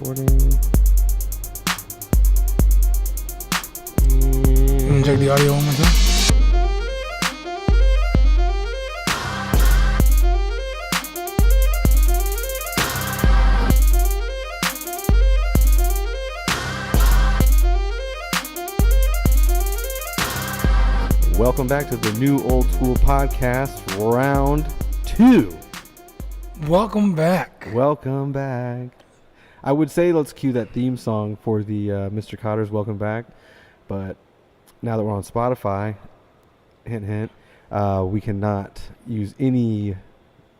Recording. Check the audio one more time. Welcome back to the new old school podcast, round 2. Welcome back. Welcome back. I would say let's cue that theme song for the Mr. Cotter's Welcome Back, but now that we're on Spotify, hint, hint, we cannot use any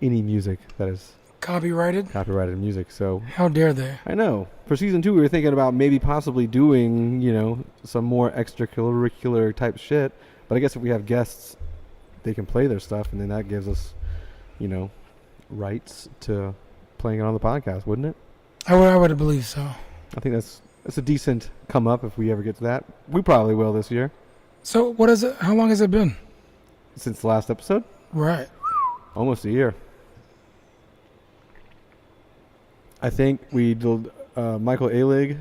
music that is Copyrighted music. So how dare they? I know. For season 2, we were thinking about maybe possibly doing, some more extracurricular type shit. But I guess if we have guests, they can play their stuff, and then that gives us, rights to playing it on the podcast, wouldn't it? I would believe so. I think that's a decent come up if we ever get to that. We probably will this year. So what is it? How long has it been? Since the last episode? Right. Almost a year. I think we did Michael A-Lig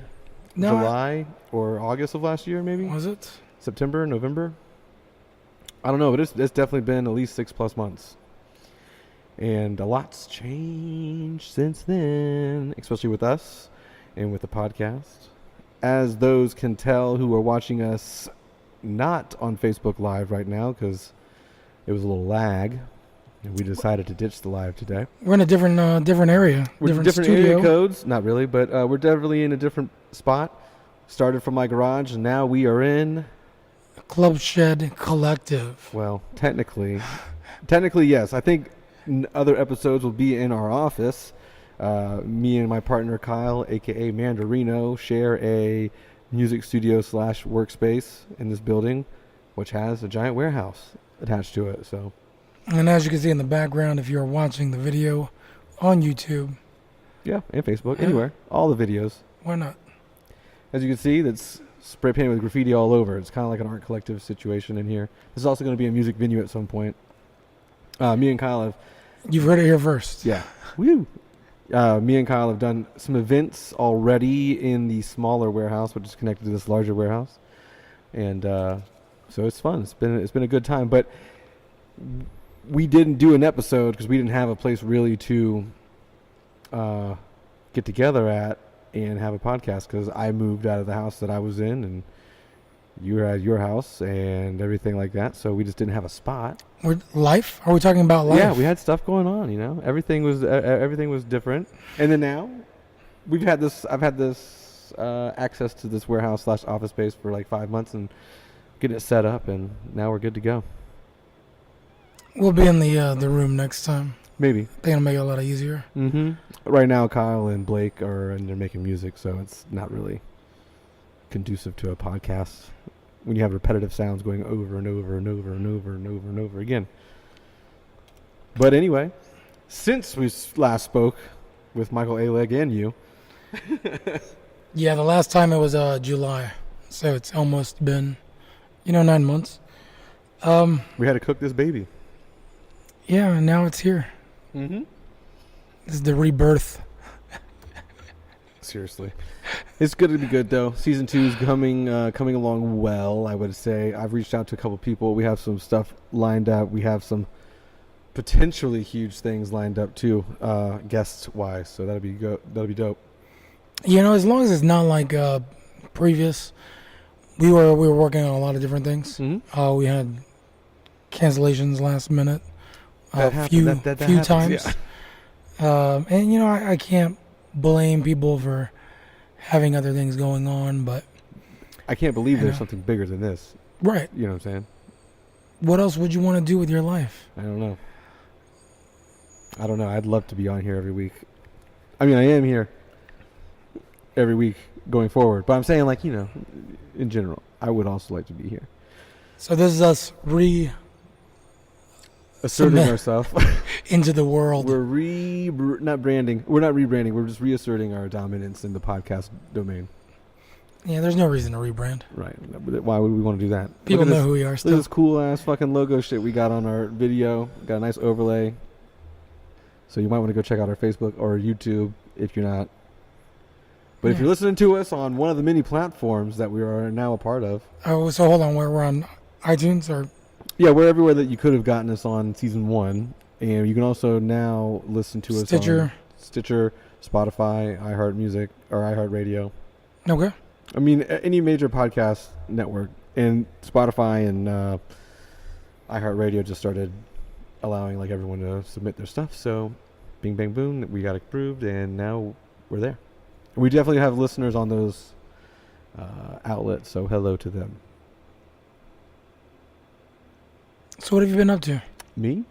July or August of last year, maybe? Was it? September, November? I don't know, but it's definitely been at least 6+ months. And a lot's changed since then, especially with us and with the podcast. As those can tell who are watching us not on Facebook Live right now, because it was a little lag, and we decided to ditch the live today. We're in a different area. We're different area codes, not really, but we're definitely in a different spot. Started from my garage, and now we are in Club Shed Collective. Well, technically, yes. I think other episodes will be in our office. Me and my partner Kyle, aka Mandarino, share a music studio / workspace in this building, which has a giant warehouse attached to it. So, and as you can see in the background, if you're watching the video on YouTube, yeah, and Facebook, anywhere, all the videos. Why not? As you can see, that's spray painted with graffiti all over. It's kind of like an art collective situation in here. This is also going to be a music venue at some point. Me and Kyle have... You've heard it here first. Yeah. Woo! Me and Kyle have done some events already in the smaller warehouse, which is connected to this larger warehouse. And so it's fun. It's been a good time. But we didn't do an episode because we didn't have a place really to get together at and have a podcast, because I moved out of the house that I was in, and you were at your house and everything like that, so we just didn't have a spot. Life? Are we talking about life? Yeah, we had stuff going on, everything was different. And then now I've had this access to this warehouse / office space for like 5 months and getting it set up, and now we're good to go. We'll be in the room next time. Maybe. I think it'll make it a lot easier. Mm-hmm. Right now, Kyle and Blake are in there making music, so it's not really conducive to a podcast when you have repetitive sounds going over and over and over and over and over and over again. But anyway, since we last spoke with Michael A-Lig and you... Yeah, the last time it was July, so it's almost been, 9 months. We had to cook this baby. Yeah, and now it's here. Mm-hmm. This is the rebirth. Seriously. It's good to be good, though. Season 2 is coming along well, I would say. I've reached out to a couple people. We have some stuff lined up. We have some potentially huge things lined up, too, guests-wise. So that'll be dope. As long as it's not like previous, we were working on a lot of different things. Mm-hmm. We had cancellations last minute. That few happens, times. Yeah. And I can't blame people for having other things going on, but I can't believe there's something bigger than this. Right. You know what I'm saying? What else would you want to do with your life? I don't know. I'd love to be on here every week. I mean, I am here every week going forward, but I'm saying, in general, I would also like to be here. So this is us asserting ourselves into the world. We're not branding. We're not rebranding. We're just reasserting our dominance in the podcast domain. Yeah, there's no reason to rebrand. Right. Why would we want to do that? People know who we are still. Look at this cool ass fucking logo shit we got on our video. Got a nice overlay. So you might want to go check out our Facebook or YouTube if you're not But if Yeah. you're listening to us on one of the many platforms that we are now a part of, Oh, so hold on. We're on iTunes or yeah, we're everywhere that you could have gotten us on season 1, and you can also now listen to us on Stitcher. Stitcher, Spotify, iHeart Music, or iHeart Radio. Okay. I mean, any major podcast network, and Spotify and iHeartRadio just started allowing like everyone to submit their stuff. So, bing, bang, boom, we got approved, and now we're there. We definitely have listeners on those outlets, so hello to them. So what have you been up to? Me?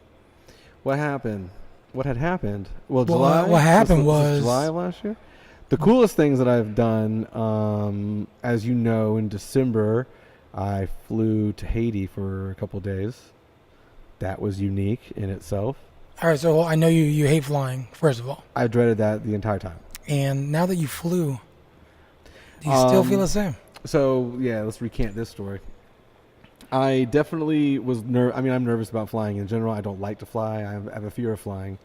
What happened? What had happened? Well, Well, July. what happened This was- July of last year. The coolest things that I've done, as you know, in December, I flew to Haiti for a couple days. That was unique in itself. All right. So I know you hate flying, first of all, I dreaded that the entire time. and now that you flew, do you still feel the same? So yeah, let's recant this story. I definitely was I mean, I'm nervous about flying in general. I don't like to fly. I have a fear of flying.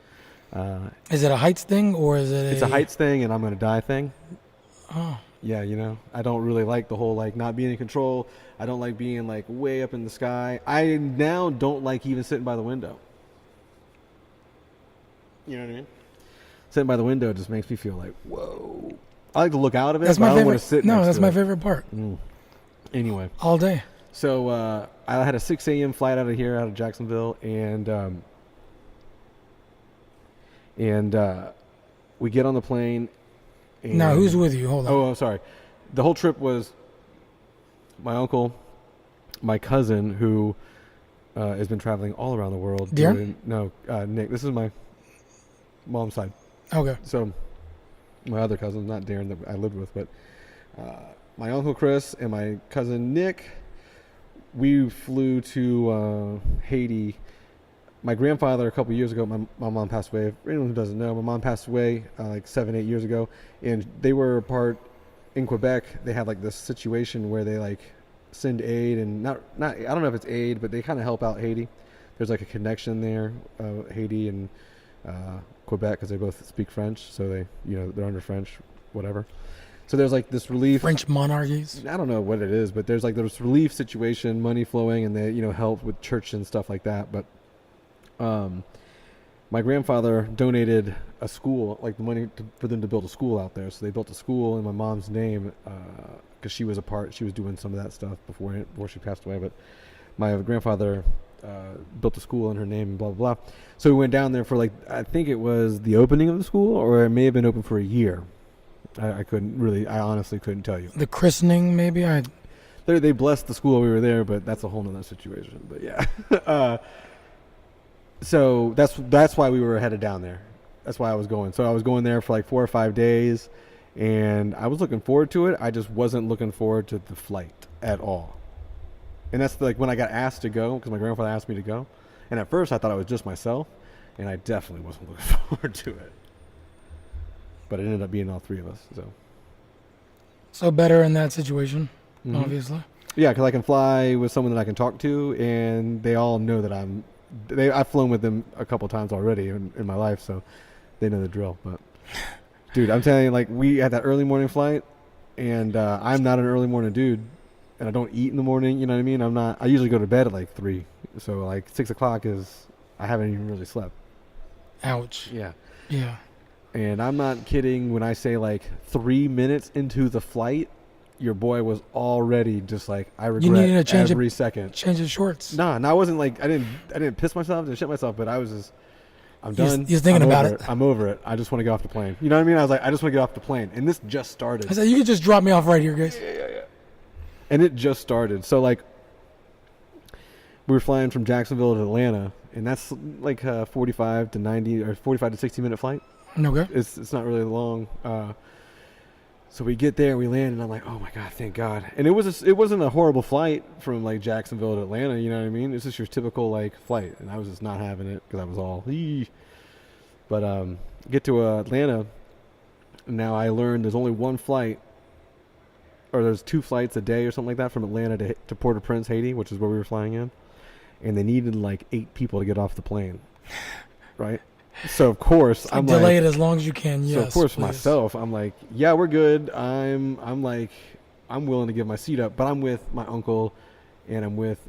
Is it a heights thing or is it? It's a heights thing, and I'm gonna die thing. Oh, Yeah, you know, I don't really like the whole like not being in control. I don't like being like way up in the sky. I now don't like even sitting by the window. You know what I mean? Sitting by the window just makes me feel like, whoa. I like to look out of it, that's but my I don't favorite. want to sit No, next that's to my it. favorite part. Anyway, All day. so I had a 6 a.m. flight out of here, out of Jacksonville, and we get on the plane. And Now who's with you? Hold on. Oh, sorry. The whole trip was my uncle, my cousin, who has been traveling all around the world. Darren? Nick. This is my mom's side. Okay. So my other cousin, not Darren that I lived with, but my uncle Chris and my cousin Nick, we flew to Haiti. My grandfather, a couple years ago, my mom passed away. For anyone who doesn't know, my mom passed away like 7-8 years ago, and they were part in Quebec. They had like this situation where they like send aid, and not I don't know if it's aid, but they kind of help out Haiti. There's like a connection there, Haiti and Quebec, because they both speak French, so they're under French, whatever. So there's like this relief. French monarchies. I don't know what it is, but there's like this relief situation, money flowing, and they help with church and stuff like that. But my grandfather donated a school, like the money for them to build a school out there. So they built a school in my mom's name because she was doing some of that stuff before she passed away. But my grandfather built a school in her name and blah, blah, blah. So we went down there for I think it was the opening of the school, or it may have been open for a year. I honestly couldn't tell you. The christening, maybe. They blessed the school we were there, but that's a whole nother situation. But yeah. So that's why we were headed down there. That's why I was going. So I was going there for like 4 or 5 days, and I was looking forward to it. I just wasn't looking forward to the flight at all. And that's like when I got asked to go, because my grandfather asked me to go. And at first I thought I was just myself, and I definitely wasn't looking forward to it. But it ended up being all three of us. So better in that situation, Mhm. obviously. Yeah, because I can fly with someone that I can talk to, and they all know that I've flown with them a couple times already in my life, so they know the drill. But dude, I'm telling you, we had that early morning flight, and I'm not an early morning dude, and I don't eat in the morning. You know what I mean? I usually go to bed at 3, so 6 o'clock is I haven't even really slept. Ouch. Yeah. Yeah. And I'm not kidding when I say 3 minutes into the flight, your boy was already just I regret needed to change every second. Change his shorts. Nah, I wasn't I didn't piss myself, didn't shit myself, but I was just, I'm done. You're thinking I'm about over it. I'm over it. I just want to get off the plane. You know what I mean? I was I just want to get off the plane. And this just started. I said, you could just drop me off right here, guys. Yeah. And it just started. So we were flying from Jacksonville to Atlanta, and that's 45 to 90 or 45 to 60 minute flight. Okay. It's not really long. So we get there, we land, and I'm like, oh my god, thank God. And it wasn't a horrible flight from Jacksonville to Atlanta. You know what I mean? It's just your typical flight, and I was just not having it because I was all. Eee. But get to Atlanta. Now I learned there's only one flight, or there's 2 flights a day or something like that from Atlanta to Port-au-Prince, Haiti, which is where we were flying in, and they needed 8 people to get off the plane, right? So of course I'm delay like, it as long as you can. Yes. so of course please. myself, I'm like, yeah, we're good. I'm like, I'm willing to give my seat up, but I'm with my uncle, and I'm with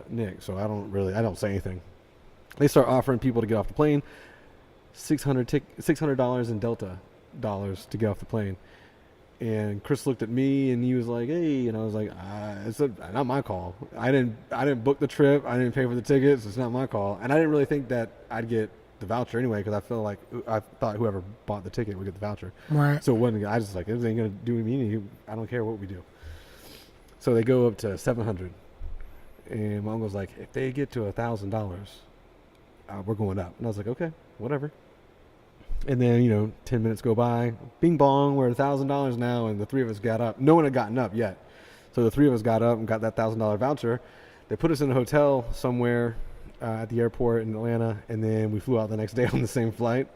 Nick, so I don't say anything. They start offering people to get off the plane, $600 in Delta dollars to get off the plane. And Chris looked at me and he was like, "Hey," and I was like, "It's not my call. I didn't book the trip. I didn't pay for the tickets. It's not my call." And I didn't really think that I'd get the voucher anyway because I thought whoever bought the ticket would get the voucher. Right. So it wasn't. I was just like, "This ain't gonna do me any. I don't care what we do." So they go up to 700, and my uncle's like, "If they get to $1,000, we're going up." And I was like, "Okay, whatever." And then, 10 minutes go by. Bing bong, we're at $1,000 now, and the three of us got up. No one had gotten up yet. So the three of us got up and got that $1,000 voucher. They put us in a hotel somewhere at the airport in Atlanta, and then we flew out the next day on the same flight.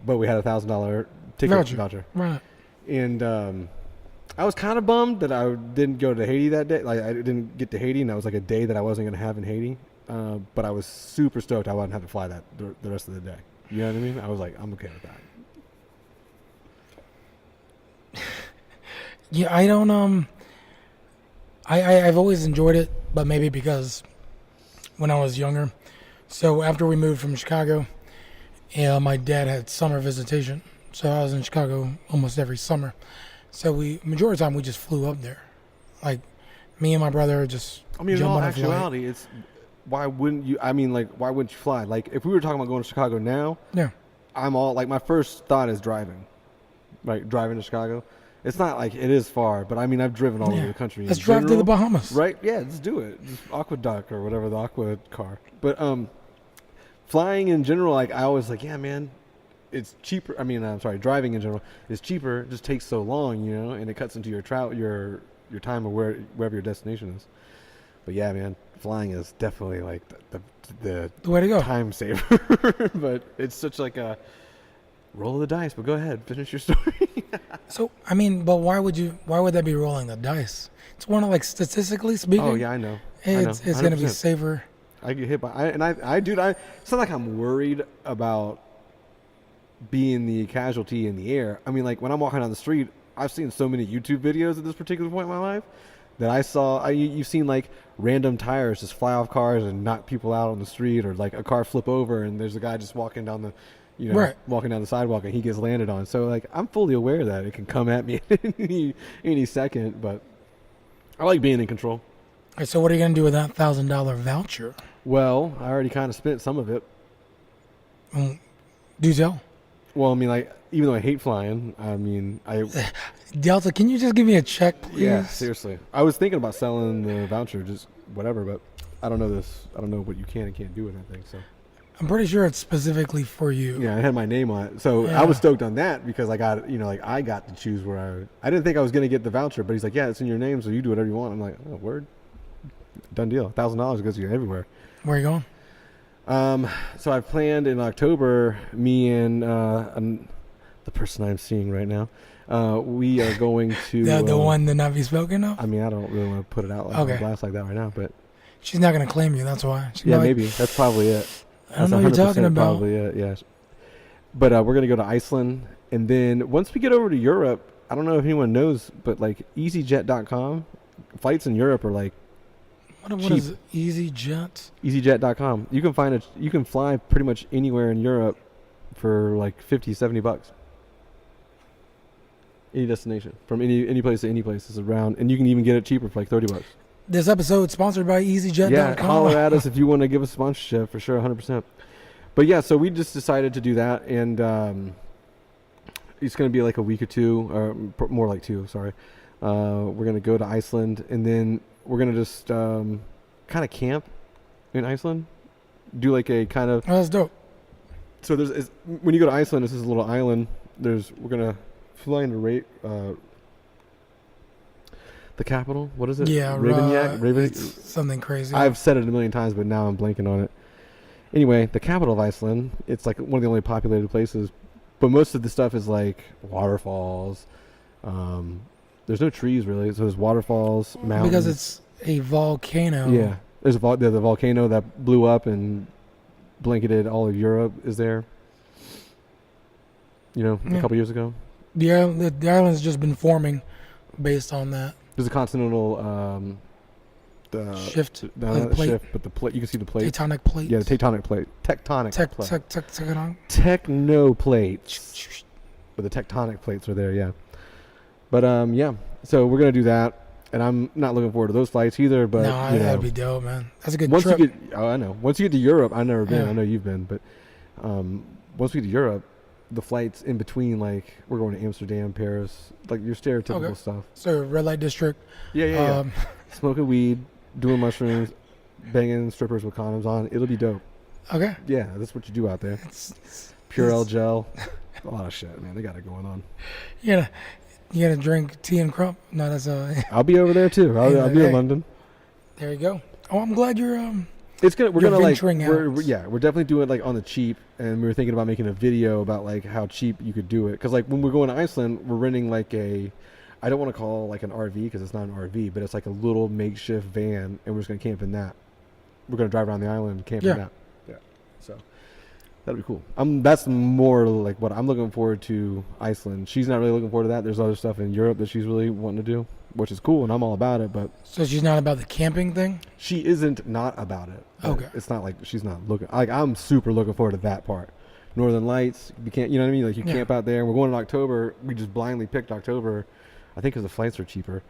But we had a $1,000 ticket voucher. Right. And I was kind of bummed that I didn't go to Haiti that day. Like, I didn't get to Haiti, and that was like a day that I wasn't going to have in Haiti. But I was super stoked I wouldn't have to fly that the rest of the day. You know what I mean? I was like, I'm okay with that. Yeah, I don't. I've always enjoyed it, but maybe because when I was younger. So after we moved from Chicago, my dad had summer visitation. So I was in Chicago almost every summer. So majority of the time we just flew up there. Like me and my brother just. I mean, in jump all on a flight. actuality, it's why wouldn't you? I mean, like, why wouldn't you fly? Like, if we were talking about going to Chicago now, Yeah. I'm all like, my first thought is driving, like driving to Chicago. It's not like it is far, but I mean, I've driven all over the country. Let's drive to the Bahamas. Right? Yeah, let's do it. Just Aqueduct or whatever, the Aqua car. But flying in general, like, I always like, yeah, man, it's cheaper. I mean, I'm sorry, driving in general is cheaper. It just takes so long, and it cuts into your time of wherever your destination is. But yeah, man, flying is definitely like the way to go. Time saver. But it's such like a roll of the dice. But go ahead, finish your story. So I mean, but why would that be rolling the dice? It's one of, like, statistically speaking. Oh yeah, I know. It's gonna be safer. I get hit by dude. It's not like I'm worried about being the casualty in the air. I mean, like, when I'm walking down the street, I've seen so many YouTube videos at this particular point in my life that I saw. You've seen like random tires just fly off cars and knock people out on the street, or like a car flip over and there's a guy just walking down the, walking down the sidewalk and he gets landed on. So like, I'm fully aware that it can come at me any second, but I like being in control. All right, so what are you gonna do with that $1,000 voucher? Well, I already kind of spent some of it. Do tell. Well, I mean, like, even though I hate flying, I mean, Delta, can you just give me a check, please? Yeah, seriously. I was thinking about selling the voucher, just whatever, but I don't know this. I don't know what you can and can't do with that thing, so. I'm pretty sure it's specifically for you. Yeah, it had my name on it. So I was stoked on that because I got, I got to choose where I didn't think I was going to get the voucher, but he's like, yeah, it's in your name, so you do whatever you want. I'm like, oh, word? Done deal. $1,000 goes to you everywhere. Where are you going? So I planned in October, me and the person I'm seeing right now, we are going to the one to not be spoken of. I mean, I don't really want to put it out like on blast like that right now, but she's not going to claim you. That's why. Yeah, maybe that's probably it. I don't know what you're talking about. Probably it. Yeah. But we're gonna go to Iceland, and then once we get over to Europe, I don't know if anyone knows, but like EasyJet.com, flights in Europe are like. What is EasyJet? EasyJet.com. You can fly pretty much anywhere in Europe for like $50-$70. Any destination from any place to any place is around, and you can even get it cheaper for like $30. This episode sponsored by EasyJet.com. Yeah, holler at us if you want to give us sponsorship for sure, 100%. But yeah, so we just decided to do that, and it's going to be like a week or two, or more like 2. Sorry. We're going to go to Iceland, and then we're going to just kind of camp in Iceland. Do like a kind of... Oh, that's dope. So when you go to Iceland, this is a little island. We're going to fly into the capital. What is it? Yeah, Raven. Something crazy. I've said it a million times, but now I'm blanking on it. Anyway, the capital of Iceland. It's like one of the only populated places, but most of the stuff is like waterfalls. There's no trees really, so there's waterfalls, mountains. Because it's a volcano. Yeah, there's the volcano that blew up and blanketed all of Europe is there. a couple years ago. The island's just been forming based on that. There's a continental Shift. shift, but the plate, you can see the plate. Tectonic plates. Yeah, the tectonic plate. Tectonic plate. Tectonic. Techno plates. But the tectonic plates are there, yeah. But yeah, so we're gonna do that, and I'm not looking forward to those flights either. But that'd be dope, man. That's a good once trip. you get, I know. Once you get to Europe, I've never been. Yeah. I know you've been, but once we get to Europe, the flights in between, like we're going to Amsterdam, Paris, like your stereotypical stuff. So red light district. Yeah. Smoking weed, doing mushrooms, banging strippers with condoms on. It'll be dope. Okay. Yeah, that's what you do out there. Pure L gel. A lot of shit, man. They got it going on. You gotta drink tea and crump. No, that's I'll be over there too. I'll be in London. There you go. Oh, I'm glad you're It's gonna. We're you're gonna venturing out. We're definitely doing it like on the cheap, and we were thinking about making a video about like how cheap you could do it. Because like when we're going to Iceland, we're renting like I don't want to call it like an RV because it's not an RV, but it's like a little makeshift van, and we're just gonna camp in that. We're gonna drive around the island and camp in that. Yeah. So that'd be cool. That's more like what I'm looking forward to. Iceland. She's not really looking forward to that. There's other stuff in Europe that she's really wanting to do, which is cool, and I'm all about it. But so she's not about the camping thing. she isn't not about it. Okay. It's not like she's not looking. Like I'm super looking forward to that part. Northern Lights. You can't. You know what I mean? Like you camp out there. And we're going in October. We just blindly picked October. I think because the flights are cheaper,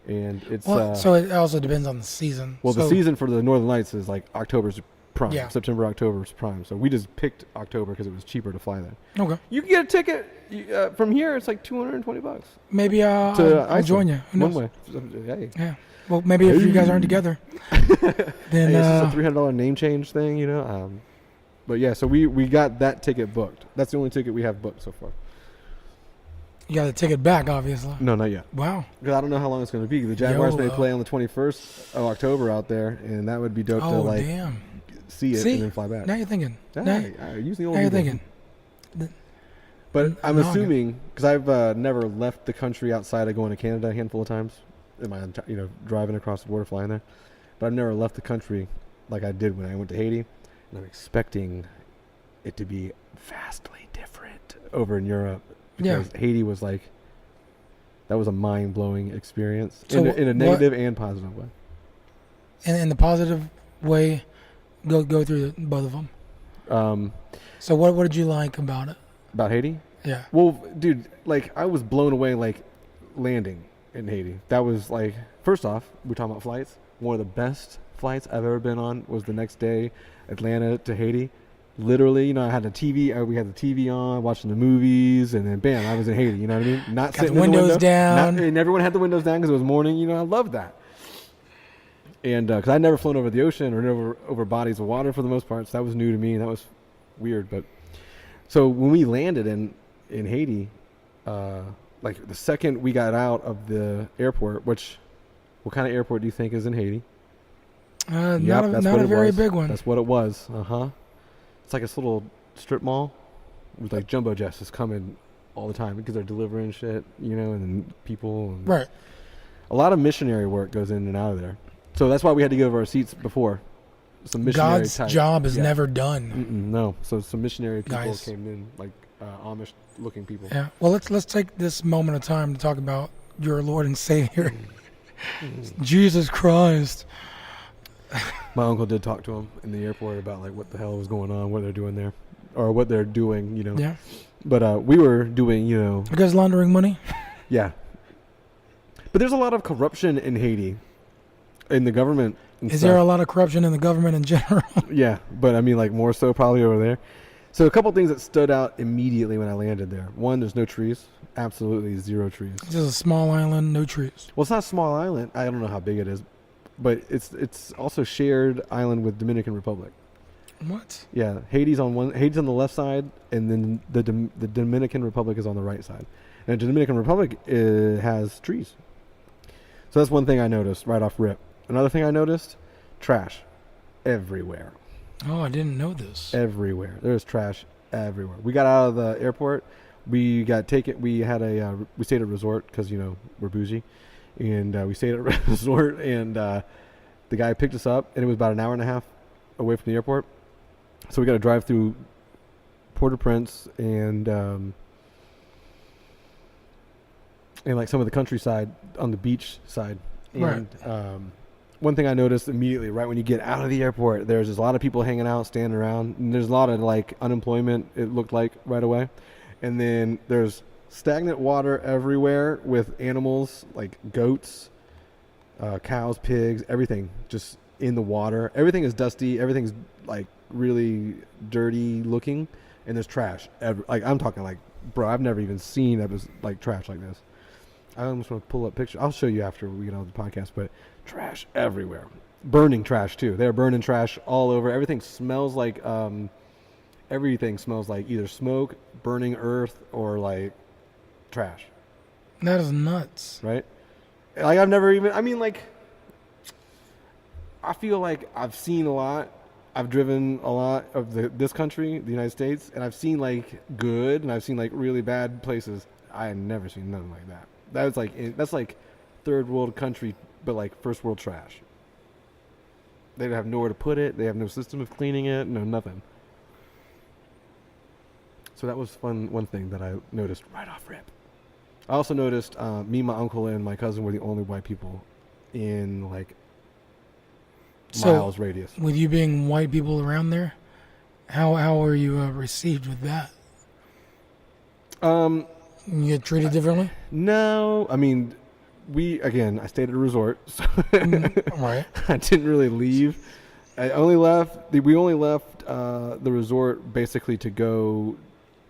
and it's. So it also depends on the season. Well, the season for the Northern Lights is like October's prime. Yeah. September, October's prime. So we just picked October because it was cheaper to fly there. Okay. You can get a ticket from here. It's like $220. Maybe I'll join you. Who knows? One way. Hey. Yeah. Well, maybe if you guys aren't together, then Hey, it's just a $300 name change thing, But yeah, so we got that ticket booked. That's the only ticket we have booked so far. you got the ticket back, obviously. No, not yet. Wow. Because I don't know how long it's going to be. The Jaguars may play on the 21st of October out there, and that would be dope to like see it and then fly back. Now you're thinking. Now you're thinking. But I'm assuming because I've never left the country outside of going to Canada a handful of times in my driving across the border, flying there. But I've never left the country like I did when I went to Haiti, and I'm expecting it to be vastly different over in Europe because Haiti was like that was a mind-blowing experience in a negative and positive way. And in the positive way, go through both of them. So what did you like about it? About Haiti? Yeah. Well, dude, like I was blown away like landing in Haiti. That was like, first off, we're talking about flights. One of the best flights I've ever been on was the next day, Atlanta to Haiti. Literally, I had the TV. We had the TV on, watching the movies, and then bam, I was in Haiti. You know what I mean? Not got sitting the windows in the window, down, and everyone had the windows down because it was morning. I loved that. And because I'd never flown over the ocean or never over bodies of water for the most part, so that was new to me. That was weird. But so when we landed in Haiti, like the second we got out of the airport, what kind of airport do you think is in Haiti? Not a very big one. That's what it was. It's like this little strip mall with like jumbo jets just coming all the time because they're delivering shit, and then people. And right. A lot of missionary work goes in and out of there. So that's why we had to give our seats before. Some missionary God's type. job is never done. No. So some missionary people Guys. came in, like Amish looking people. Yeah. Well, let's take this moment of time to talk about your Lord and Savior, Jesus Christ. My uncle did talk to him in the airport about like what the hell was going on, what they're doing there, or what they're doing, Yeah. But we were doing, You guys laundering money? Yeah. But there's a lot of corruption in Haiti, in the government. Is there a lot of corruption in the government in general? Yeah, but I mean, like more so probably over there. So a couple things that stood out immediately when I landed there. One, there's no trees. Absolutely zero trees. This is a small island, no trees. Well, it's not a small island. I don't know how big it is. But it's also shared island with Dominican Republic. What? Yeah, Haiti's on the left side, and then the Dominican Republic is on the right side. And the Dominican Republic has trees. So that's one thing I noticed right off rip. Another thing I noticed, trash everywhere. Oh, I didn't know this. Everywhere. There's trash everywhere. We got out of the airport. We got taken. We had we stayed at a resort because we're bougie. And we stayed at a resort, and the guy picked us up, and it was about an hour and a half away from the airport. So we got to drive through Port-au-Prince and and like some of the countryside on the beach side. Right. And one thing I noticed immediately, right when you get out of the airport, there's just a lot of people hanging out, standing around, and there's a lot of like unemployment. It looked like right away, and then there's stagnant water everywhere with animals like goats, cows, pigs, everything just in the water. Everything is dusty. Everything's like really dirty looking, and there's trash. Like I'm talking like, bro, I've never even seen that was like trash like this. I almost want to pull up pictures. I'll show you after we get on the podcast, but trash everywhere. Burning trash too. They're burning trash all over. Everything smells like either smoke, burning earth, or like trash. That is nuts. Right? Like I've never even, I mean, like, I feel like I've seen a lot. I've driven a lot of this country, the United States, and I've seen like good and I've seen like really bad places. I had never seen nothing like that. That's like third world country, but like first world trash. They have nowhere to put it. They have no system of cleaning it. No nothing. So that was fun. One thing that I noticed right off rip. I also noticed me, my uncle, and my cousin were the only white people in like miles radius. With you being white people around there, how were you received with that? You get treated differently? No, I mean, I stayed at a resort, so Right. I didn't really leave. We only left the resort basically to go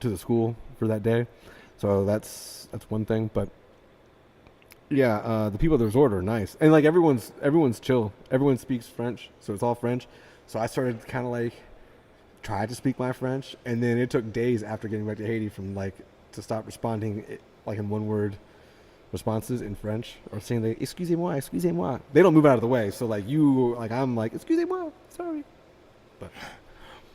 to the school for that day. So that's one thing, but yeah, the people at the resort are nice, and like everyone's chill. Everyone speaks French, so it's all French. So I started kind of like tried to speak my French, and then it took days after getting back to Haiti to stop responding like in one word responses in French or saying like excusez-moi, excusez-moi. They don't move out of the way, so I'm like excusez-moi, sorry. But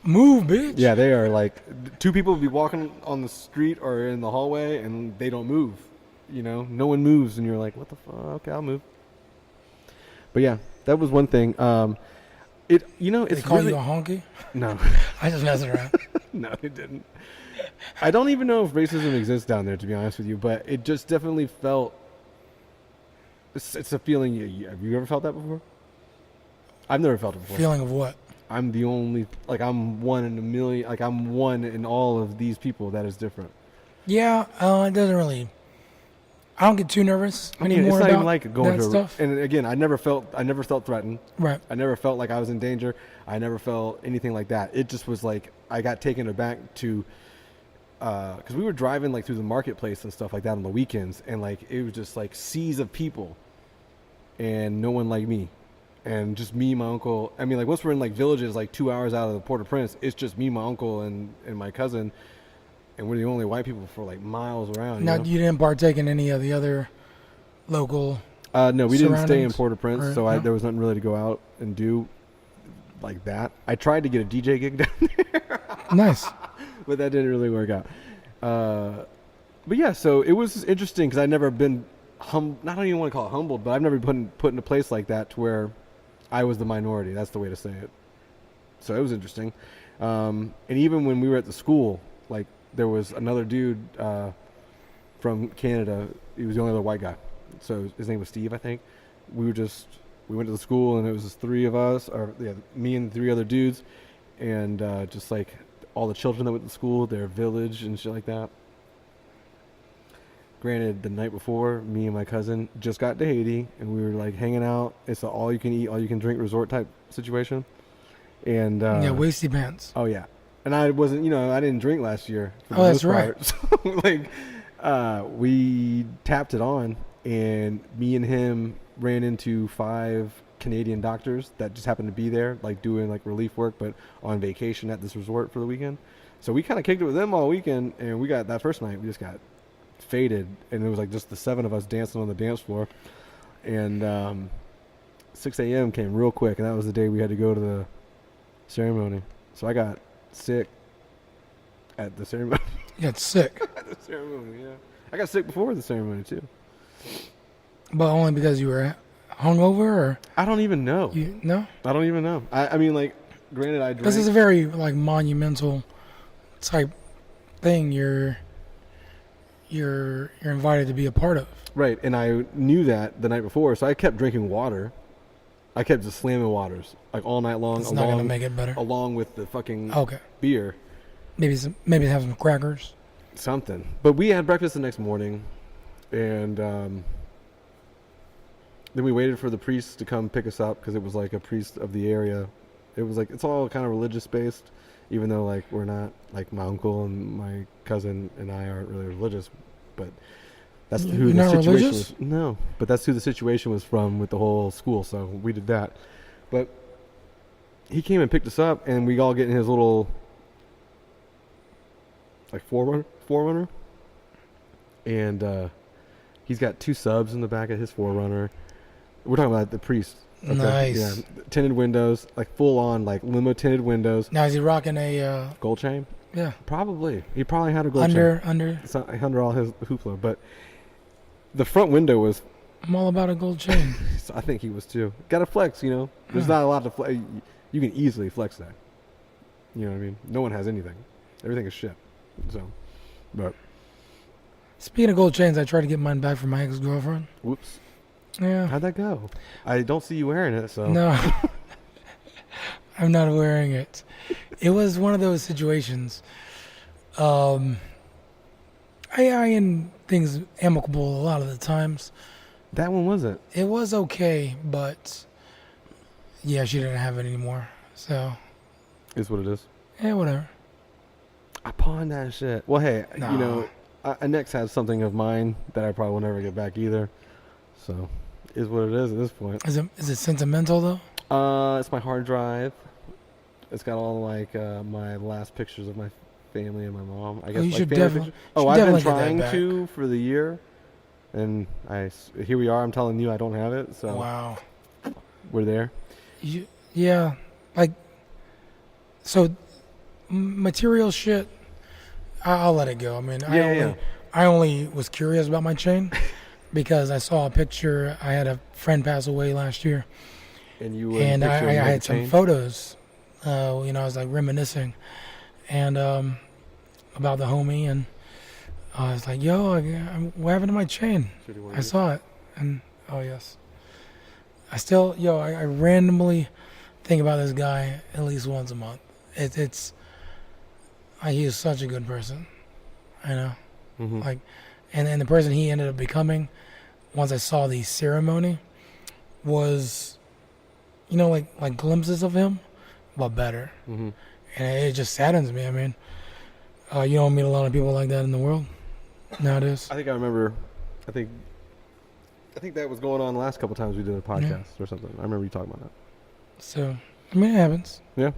move, bitch. Yeah, they are like two people will be walking on the street or in the hallway and they don't move. You know, no one moves, and you're like, what the fuck? Okay, I'll move. But yeah, that was one thing. It's they call really, you a honky? No. I just messing around. No, they didn't. I don't even know if racism exists down there, to be honest with you, but it just definitely felt. It's a feeling. Have you ever felt that before? I've never felt it before. Feeling of what? I'm the only, like, I'm one in a million, like, I'm one in all of these people that is different. Yeah, it doesn't really. I don't get too nervous anymore it's not about even like going that to stuff. And again, I never felt threatened. Right. I never felt like I was in danger. I never felt anything like that. It just was like I got taken aback to, because we were driving like through the marketplace and stuff like that on the weekends, and like it was just like seas of people, and no one like me, and just me, my uncle. I mean, like once we're in like villages, like 2 hours out of the Port-au-Prince, it's just me, my uncle, and my cousin. And we're the only white people for like miles around. Now, you didn't partake in any of the other local. No, we didn't stay in surroundings? Port-au-Prince, so there was nothing really to go out and do like that. I tried to get a DJ gig down there. Nice. But that didn't really work out. But yeah, so it was interesting because I'd never been not even want to call it humbled, but I've never been put in a place like that to where I was the minority. That's the way to say it. So it was interesting. And even when we were at the school, like, there was another dude from Canada. He was the only other white guy. So his name was Steve, I think. We went to the school, and it was just three of us, me and three other dudes, and just like all the children that went to school, their village and shit like that. Granted, the night before, me and my cousin just got to Haiti, and we were like hanging out. It's an all you can eat, all you can drink resort type situation. And wasty pants. Oh yeah. And I wasn't, I didn't drink last year. Oh, that's right. So, like, we tapped it on, and me and him ran into 5 Canadian doctors that just happened to be there, like doing like relief work, but on vacation at this resort for the weekend. So we kind of kicked it with them all weekend, and we got that first night. We just got faded, and it was like just the 7 of us dancing on the dance floor. And 6 a.m. came real quick, and that was the day we had to go to the ceremony. So I got sick at the ceremony. You got sick? At the ceremony, yeah. I got sick before the ceremony, too. But only because you were hungover, or? I don't even know. No? I don't even know. I mean, like, granted, I drank. This is a very, like, monumental type thing. You're you're invited to be a part of. Right, and I knew that the night before, so I kept drinking water. I kept just slamming waters like all night long. It's not gonna make it better. Along with the fucking Okay. beer, Maybe have some crackers. something. But we had breakfast the next morning, and then we waited for the priest to come pick us up because it was like a priest of the area. It was like it's all kind of religious based, even though like we're not, like my uncle and my cousin and I aren't really religious, but that's who You're the not situation religious? was. No, but that's who the situation was from with the whole school. So we did that. But he came and picked us up, and we all get in his little like forerunner, and he's got 2 subs in the back of his forerunner. We're talking about the priest. Okay? Nice. Yeah, tinted windows, like full on, like limo tinted windows. Now is he rocking a Gold chain? yeah Probably. He probably had a gold chain. under? It's not under all his hoopla, but the front window was. I'm all about a gold chain. I think he was too. Got to flex, you know. There's not a lot to flex. You can easily flex that. You know what I mean? No one has anything. Everything is shit. So, but Speaking of gold chains, I tried to get mine back from my ex-girlfriend. whoops. Yeah. How'd that go? I don't see you wearing it, so. No. I'm not wearing it. It was one of those situations. I end things amicable a lot of the times. That one wasn't. It was okay, but yeah, she didn't have it anymore. So, Is what it is. yeah, whatever. I pawned that shit. Well, hey, Nah. you know, I next had something of mine that I probably will never get back either. So, is what it is at this point. Is it sentimental though? It's my hard drive. It's got all like my last pictures of my family and my mom. I guess you like should family definitely- pictures. you Oh, should I've been definitely get trying that to for the year, and here we are. I'm telling you, I don't have it. So Wow. we're there. Yeah, like so material shit. I'll let it go. I mean, I only was curious about my chain because I saw a picture. I had a friend pass away last year, And you and I had had some photos. I was like reminiscing, and about the homie, and I was like, "Yo, what happened to my chain?" I saw it, and oh yes, I randomly think about this guy at least once a month. He is such a good person, Mm-hmm. like, and the person he ended up becoming, once I saw the ceremony, was, like glimpses of him, but better, Mm-hmm. and it just saddens me. I mean, you don't meet a lot of people like that in the world nowadays. I think I remember. I think that was going on the last couple times we did a podcast or something. I remember you talking about that. So, I mean, it happens. Yeah.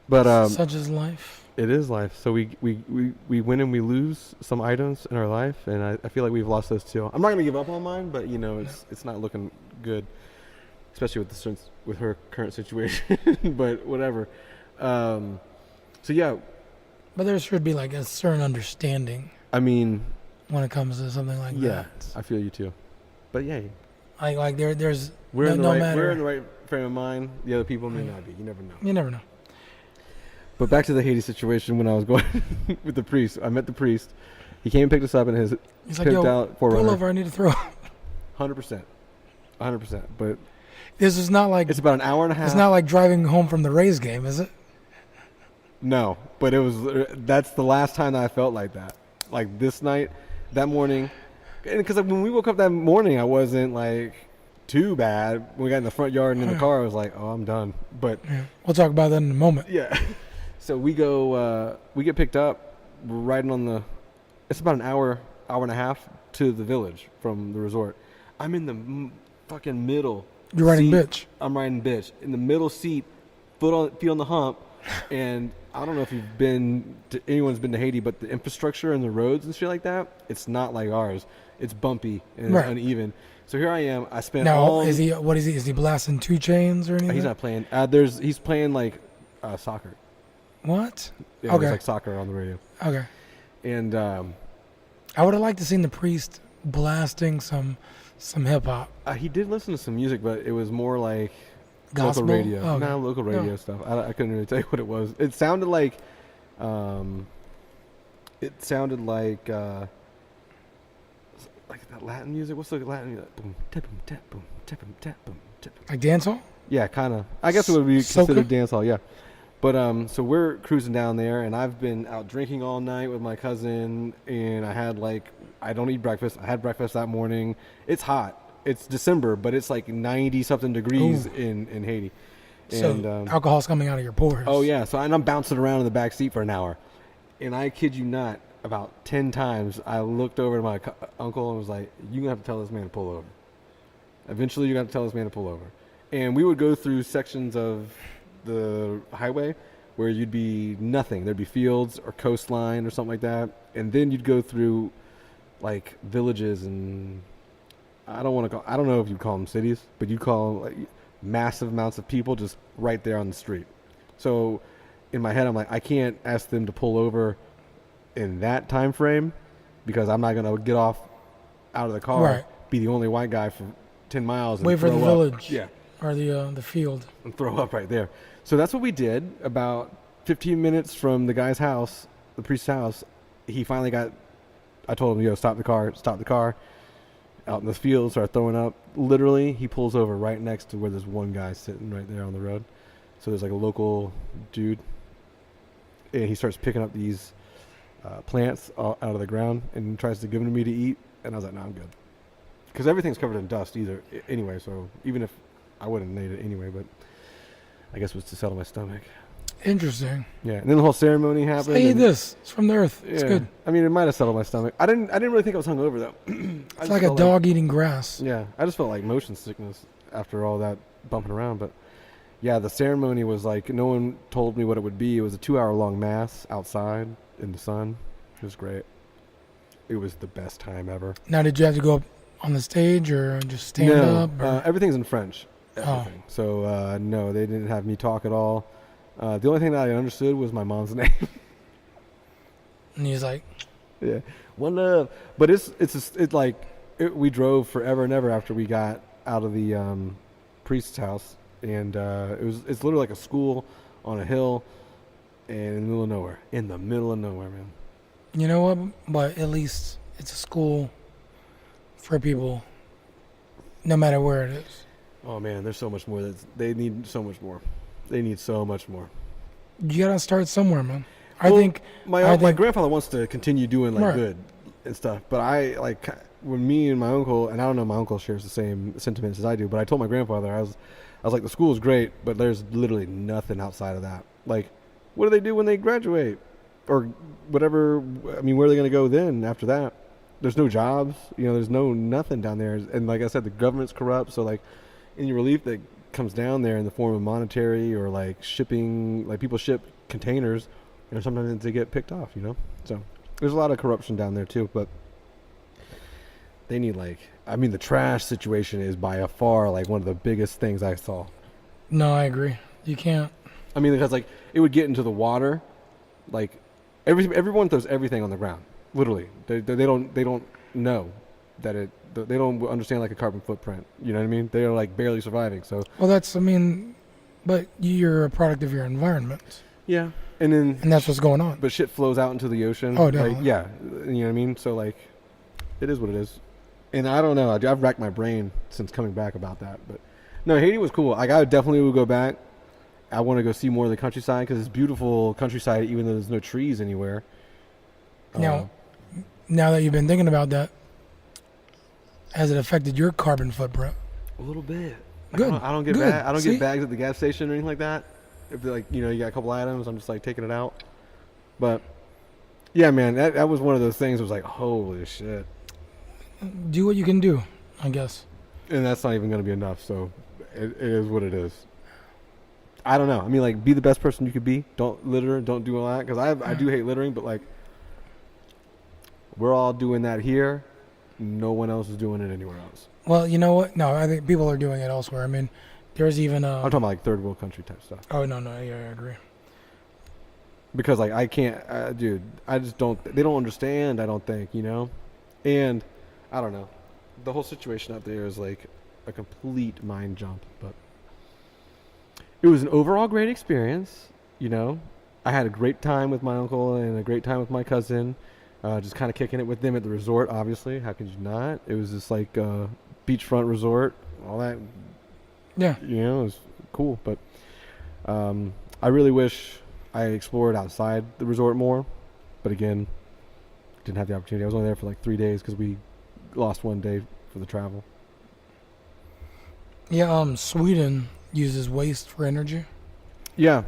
But Such is life. it is life. So we win and we lose some items in our life, and I feel like we've lost those too. I'm not gonna give up on mine, but it's not looking good, especially with her current situation. But whatever. So yeah, But there should be like a certain understanding I mean, when it comes to something like yeah, that. I feel you too. But yeah, Like there's we're no, in the no right matter. we're in the right frame of mind. The other people may not be. You never know. You never know. But back to the Haiti situation when I was going with the priest. I met the priest. He came and picked us up in his He's like, picked yo, out pull forerunner. over. I need to throw. 100%. But This is not like it's about an hour and a half. it's not like driving home from the Rays game, is it? No, but that's the last time that I felt like that. Like this night, that morning. Because when we woke up that morning, I wasn't like too bad. When we got in the front yard and in the car, I was like, oh, I'm done. But Yeah. We'll talk about that in a moment. yeah. So we go, we get picked up. We're riding on it's about an hour and a half to the village from the resort. I'm in the fucking middle. You're riding seat. bitch. I'm riding bitch. In the middle seat, feet on the hump. And I don't know if anyone's been to Haiti, but the infrastructure and the roads and shit like that, it's not like ours. It's bumpy and Right. it's uneven. So here I am. I spent Now, all. is he blasting 2 Chainz or anything? He's not playing. He's playing like soccer. What? Yeah, Okay. there's like soccer on the radio. Okay. And I would have liked to seen the priest blasting some hip hop. he did listen to some music, but it was more like Gospel? local radio. Oh, okay. No, local radio Oh. stuff. I couldn't really tell you what it was. It sounded like It sounded like that Latin music. What's the Latin music? Boom, tap, boom, tap, boom, tap, boom, tap, boom, tap. Like dance hall? Yeah, kind of. I guess it would be considered Soca? dance hall. Yeah. But so we're cruising down there, and I've been out drinking all night with my cousin, and I don't eat breakfast. I had breakfast that morning. It's hot. It's December, but it's like 90 something degrees Ooh. in Haiti. So And alcohol's coming out of your pores. oh yeah, so I'm bouncing around in the back seat for an hour, and I kid you not, about 10 times I looked over to my uncle and was like, "You gonna have to tell this man to pull over. Eventually, you got to tell this man to pull over." And we would go through sections of the highway where you'd be nothing. There'd be fields or coastline or something like that, and then you'd go through like villages, and I don't know if you'd call them cities, but you'd call them like massive amounts of people just right there on the street. So in my head, I'm like, I can't ask them to pull over in that time frame because I'm not gonna get off out of the car, Right. be the only white guy for 10 miles, and Wait for the throw up. village. Yeah, Or the field. and throw up right there. So that's what we did. About 15 minutes from the guy's house, the priest's house, he finally got. I told him, stop the car. Out in the field, start throwing up. Literally, he pulls over right next to where there's one guy sitting right there on the road. So there's like a local dude, and he starts picking up these plants out of the ground and tries to give them to me to eat. And I was like, no, I'm good. Because everything's covered in dust anyway, so even if I wouldn't have made it anyway, but I guess it was to settle my stomach. Interesting. Yeah, and then the whole ceremony happened. I eat and- this. It's from the earth. Yeah, It's good. I mean, it might have settled my stomach. I didn't really think I was hungover though. It's like a dog eating grass. Yeah, I just felt like motion sickness after all that bumping around. But yeah, the ceremony was like, no one told me what it would be. It was a 2-hour long mass outside in the sun. It was great. It was the best time ever. Now, did you have to go up on the stage or just stand up? Or? Everything's in French. Oh. Everything. So no, they didn't have me talk at all. The only thing that I understood was my mom's name. And he's like, Yeah, one love. But we drove forever and ever after we got out of the priest's house, and it's literally like a school on a hill, and in the middle of nowhere. In the middle of nowhere, man. you know what? But at least it's a school for people, no matter where it is. Oh man, there's so much more. They need so much more. They need so much more. You gotta start somewhere, man. Well, I think my grandfather wants to continue doing Right. good and stuff, but when me and my uncle, and I don't know if my uncle shares the same sentiments as I do, but I told my grandfather, I was like, the school is great, but there's literally nothing outside of that. Like, what do they do when they graduate, or whatever? I mean, where are they going to go then after that? There's no jobs, there's nothing down there, and like I said, the government's corrupt. So like, any relief that comes down there in the form of monetary or like shipping, like people ship containers, sometimes they get picked off, So there's a lot of corruption down there too, but they need the trash situation is by far like one of the biggest things I saw. no, I agree. You can't. I mean, because like it would get into the water, like everyone throws everything on the ground. Literally, they don't know that they don't understand like a carbon footprint. You know what I mean? They're like barely surviving. So Well, but you're a product of your environment, yeah, and that's what's going on. but shit flows out into the ocean. Oh, definitely. Like, yeah, you know what I mean? So like, it is what it is. And I don't know. I've racked my brain since coming back about that. But no, Haiti was cool. Like, I definitely would go back. I want to go see more of the countryside because it's beautiful countryside, even though there's no trees anywhere. Now that you've been thinking about that, has it affected your carbon footprint? A little bit. Like, Good. I don't get Good. I don't See? get bags at the gas station or anything like that. If you got a couple items, I'm just like taking it out. But yeah, man, that was one of those things. That was like, holy shit. Do what you can do, I guess. And that's not even going to be enough. So it is what it is. I don't know. I mean, like, be the best person you could be. Don't litter. Don't do all that. Because I do hate littering, but like, we're all doing that here. No one else is doing it anywhere else. Well, you know what? No, I think people are doing it elsewhere. I mean, there's even I'm talking about like third world country type stuff. Oh no, yeah, I agree. Because like I can't, dude. I just don't. They don't understand. I don't think and I don't know. The whole situation out there is like a complete mind jump. But it was an overall great experience. I had a great time with my uncle and a great time with my cousin. Just kind of kicking it with them at the resort. Obviously, how could you not? It was just like beachfront resort, all that. Yeah. You know, it was cool. But I really wish I explored outside the resort more. But again, didn't have the opportunity. I was only there for like 3 days because we lost 1 day for the travel. Yeah. Sweden uses waste for energy. Yeah,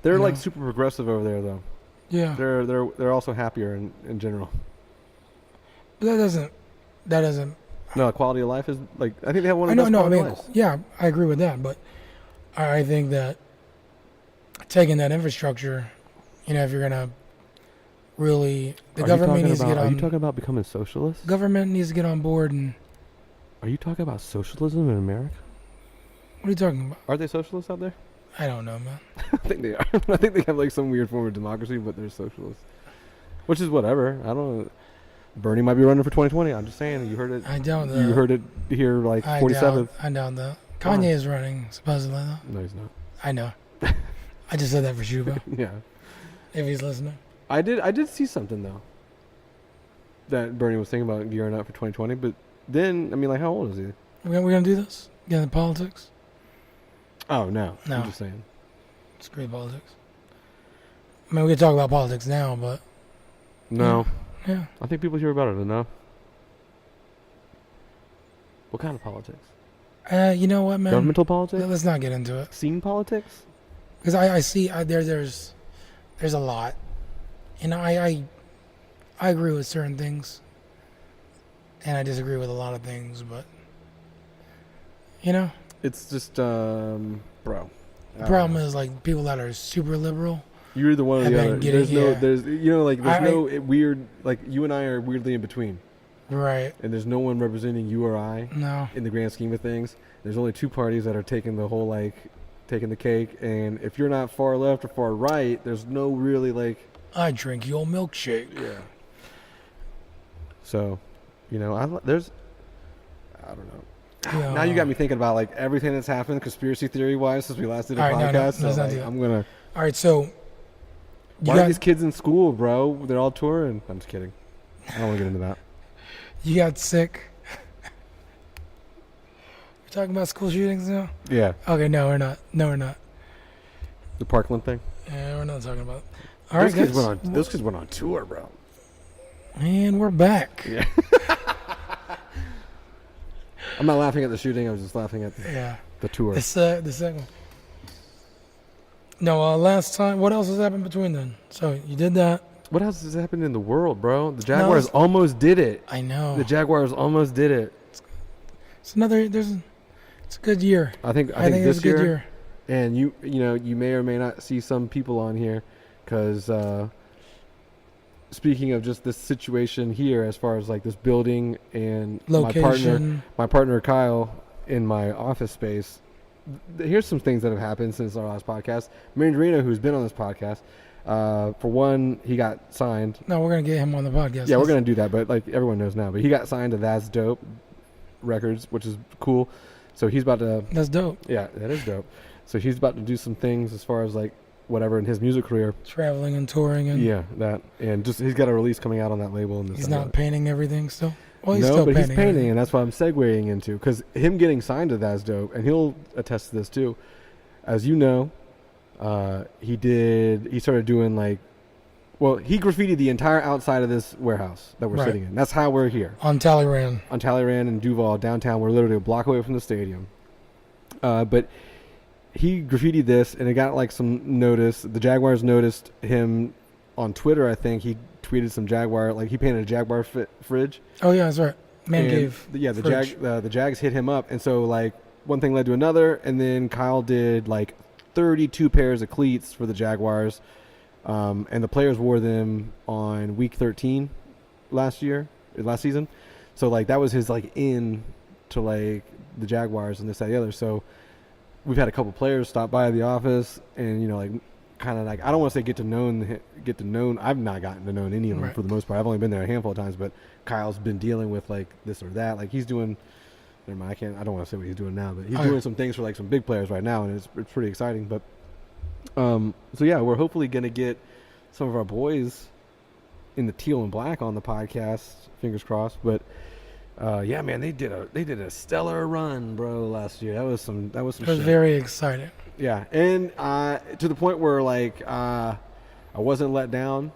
they're You like know? super progressive over there, though. Yeah. They're also happier in general. But that doesn't. No, quality of life is like I think they have one I of the know. best No. I quality mean, lives. yeah, I agree with that. But I think that taking that infrastructure, if you're gonna really, the government needs to get on. Are you talking about becoming socialist? Government needs to get on board. And Are you talking about socialism in America? what are you talking about? Are they socialists out there? I don't know, man. I think they are. I think they have like some weird form of democracy, but they're socialists, which is whatever. I don't know. Bernie might be running for 2020. I'm just saying. You heard it. I doubt that. You heard it here, like 47th. I doubt that. Kanye is running supposedly though. No, he's not. I know. I just said that for Shuba, Yeah, if he's listening. I did see something though that Bernie was thinking about gearing up for 2020. But then, I mean, like, how old is he? We're gonna do this? Get into politics? Oh no, No. I'm just saying. Screw politics. I mean, we can talk about politics now, but No, yeah. I think people hear about it enough. What kind of politics? You know what, man? Governmental politics? Let's not get into it Scene politics? because I see there's a lot, and I agree with certain things, and I disagree with a lot of things, but It's just, bro. the problem is like people that are super liberal. You're either one or I've the been other. getting- yeah. There's I- no weird, like, you and I are weirdly in between. Right. And there's no one representing you or I No. in the grand scheme of things. There's only two parties that are taking the whole, like, taking the cake. And if you're not far left or far right, there's no really, like, I drink your milkshake. yeah. So, I don't know. Yeah. Now you got me thinking about, like, everything that's happened conspiracy theory wise since we last did a All right, no, no, podcast. let's so, not like, do that. I'm gonna. All right, so Why are these kids in school, bro? They're all touring. I'm just kidding. I don't want to get into that. you got sick. We're talking about school shootings now. Yeah, Okay, no, we're not. No, we're not. the Parkland thing. Yeah, we're not talking about it. All right, Those kids went on tour, bro. and we're back. Yeah. I'm not laughing at the shooting. I was just laughing at Yeah. the tour. The second. No, last time. What else has happened between then? So you did that. What else has happened in the world, bro? The Jaguars it's- almost did it. I know. The Jaguars almost did it. It's a good year. I think I think this it's a good year. and you may or may not see some people on here because speaking of just this situation here, as far as like this building and Location. my partner Kyle in my office space. Here's some things that have happened since our last podcast. Mandarino, who's been on this podcast, for one, he got signed. No, we're gonna get him on the podcast. Yeah, we're gonna do that, but like everyone knows now. But he got signed to That's Dope Records, which is cool. So he's about to. That's dope. Yeah, that is dope. So he's about to do some things as far as like whatever in his music career. Traveling and touring, and Yeah, that and just he's got a release coming out on that label. And this he's and not that. painting everything still. Well, he's No, still but painting. he's painting, everything. and that's what I'm segueing into. Because him getting signed to That's Dope, and he'll attest to this too. As you know, he started doing like, well, he graffitied the entire outside of this warehouse that we're Right. sitting in. That's how we're here. On Talleyrand. On Talleyrand and Duval, downtown. We're literally a block away from the stadium. But he graffitied this, and it got like some notice. The Jaguars noticed him on Twitter, I think. He tweeted some Jaguar, like he painted a Jaguar fridge. Oh yeah, that's right. Man And cave. the fridge. Jags hit him up, and so like one thing led to another, and then Kyle did like 32 pairs of cleats for the Jaguars, and the players wore them on week 13 last season. So like that was his like in to like the Jaguars and this that, the other. So we've had a couple players stop by the office, and like kind of like, I don't want to say get to know. I've not gotten to know any of them Right. for the most part. I've only been there a handful of times, but Kyle's been dealing with like this or that. Like he's doing. Never mind. I don't want to say what he's doing now, but he's doing some things for like some big players right now, and it's pretty exciting. But So yeah, we're hopefully gonna get some of our boys in the teal and black on the podcast. Fingers crossed. But yeah, man, they did a stellar run, bro, last year. That was some It was shit. very exciting. Yeah, and to the point where like I wasn't let down,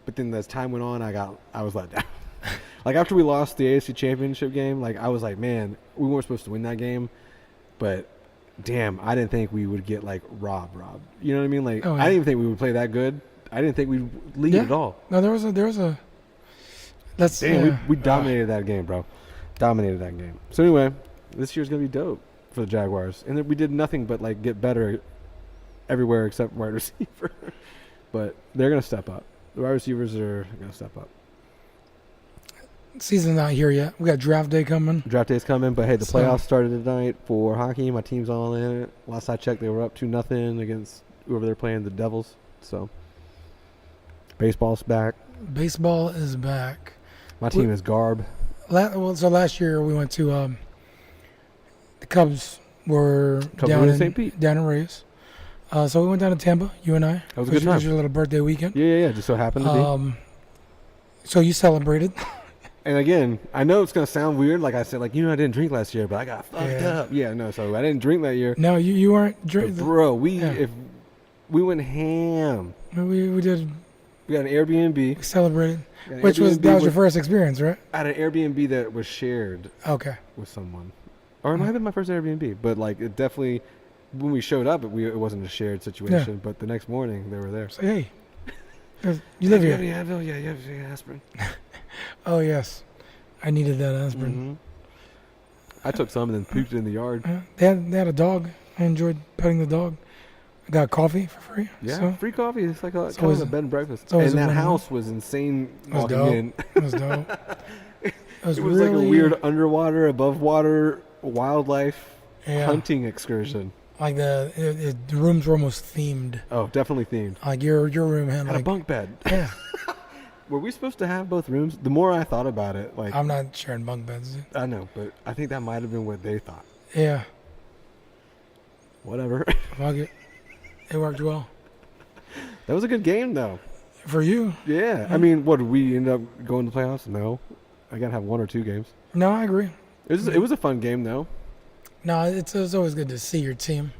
but then as time went on, I was let down. Like after we lost the AFC Championship game, like I was like, man, we weren't supposed to win that game, but damn, I didn't think we would get like robbed. You know what I mean? Like Oh, yeah. I didn't even think we would play that good. I didn't think we'd lead Yeah. at all. No, there was a. That's Damn, we dominated that game, bro. Dominated that game. So anyway, this year's gonna be dope for the Jaguars, and then we did nothing but like get better everywhere except wide receiver. But they're gonna step up. The wide receivers are gonna step up. Season's not here yet. We got draft day coming. Draft day's coming, but hey, the So- playoffs started tonight for hockey. My team's all in it. Last I checked, they were up 2-0 against whoever they're playing, the Devils. So baseball's back. Baseball is back. My team is garb. So last year we went to the Cubs were Cubs down were in in St. Pete. down in Reyes. So we went down to Tampa, you and I. That was a good It was time. your little birthday weekend. Yeah. Just so happened to be. So you celebrated. And again, I know it's gonna sound weird, like I said, like I didn't drink last year, but I got fucked Yeah. up. Yeah, no, so I didn't drink that year. No, you weren't But drinking. bro, Yeah. if we went ham. We did. We got an Airbnb. We celebrated, Got an which was Airbnb that was your with- first experience, right? I had an Airbnb that was shared Okay. with someone, or it might have been my first Airbnb. But like, it definitely, when we showed up, it wasn't a shared situation. But the next morning, they were there. Say, hey, you live You have here. any Advil? Yeah, you have any aspirin. Oh yes, I needed that aspirin. I took some and then pooped it in the yard. They had a dog. I enjoyed petting the dog. I got coffee for free. Yeah, So free coffee. It's like kind always- of a bed and breakfast. it's always And a that win-win. house was insane It was walking dope. in. it was dope. It was, It was really like a weird underwater, above water wildlife yeah, hunting excursion. like the rooms were almost themed. Oh, definitely themed. Like your room had Had a like bunk bed. yeah. Were we supposed to have both rooms? The more I thought about it, like I'm not sharing bunk beds. Dude. I know, but I think that might have been what they thought. Yeah, Whatever. fuck it. It worked well That was a good game, though. for you. Yeah. I mean, what did we end up going to playoffs? No. I gotta have one or two games. No, I agree. It was a fun game, though. No, it's always good to see your team.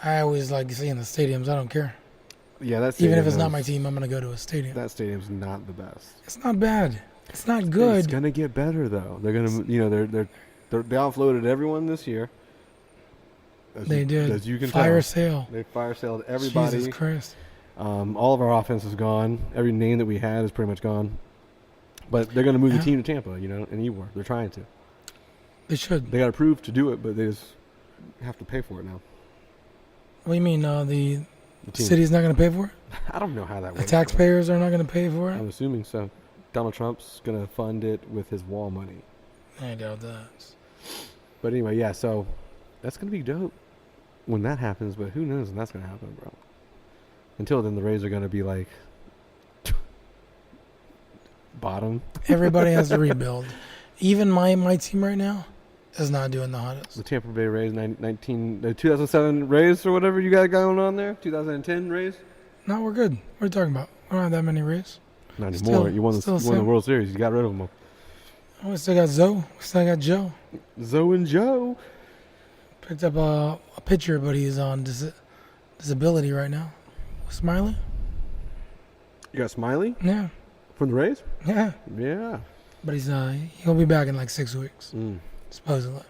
I always like seeing the stadiums. I don't care. Yeah, that's Even if it's not my team, I'm gonna go to a stadium. That stadium's not the best. It's not bad. It's not good. It's gonna get better, though. They're gonna, they offloaded everyone this year. They did. As you can Fire tell. sale. They fire sailed everybody. Jesus Christ. All of our offense is gone. Every name that we had is pretty much gone. But they're going to move the Yeah. team to Tampa, and Ewart. They're trying to. They should. They got to prove to do it, but they just have to pay for it now. What do you mean? The The team. city's not going to pay for it? I don't know how that The works. taxpayers are not going to pay for I'm it? assuming so. Donald Trump's going to fund it with his wall money. I doubt that. But anyway, yeah, so that's going to be dope when that happens, but who knows when that's going to happen, bro. Until then, the Rays are going to be like bottom. Everybody has to rebuild. Even my team right now is not doing the The hottest. Tampa Bay Rays, 2007 Rays or whatever you got going on there. 2010 Rays. No, we're good. What are you talking about? We don't have that many Rays. Not Still- anymore. You won still the same. World Series. You got rid of them. Oh, we still got Zoe. We still got Joe. Zoe and Joe. Picked up a pitcher, but he's on disability right now. Smiley? You got Smiley Yeah. from the Rays. Yeah. Yeah. But he'll be back in like 6 weeks, Mm. supposedly.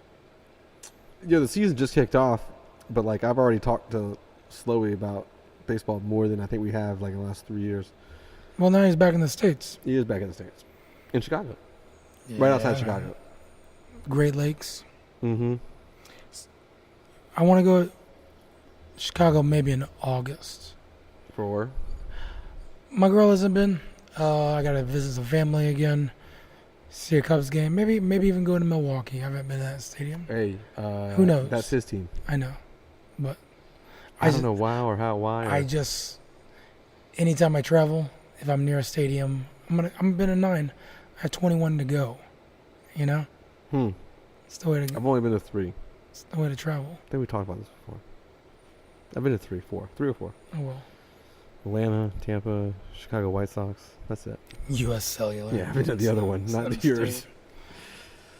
Yeah, the season just kicked off, but like I've already talked to Slowey about baseball more than I think we have like in the last 3 years. Well, now he's back in the States. He is back in the States, in Chicago, right outside Chicago. Great Lakes. Mm-hmm. I want to go to Chicago maybe in August. For My girl hasn't been. I got to visit some family again. See a Cubs game. Maybe even go to Milwaukee. I haven't been to that stadium. hey, Who knows? That's his team. I know. But I don't know why or how. Why? I just, anytime I travel, if I'm near a stadium, I'm been a 9. I have 21 to go. You know? It's the way to I've only been to 3. It's the way to travel. I think we talked about this before. I've been to three or four. Oh well. Atlanta, Tampa, Chicago White Sox. That's it. U.S. Cellular. Yeah, I've been to the other one, not That's yours.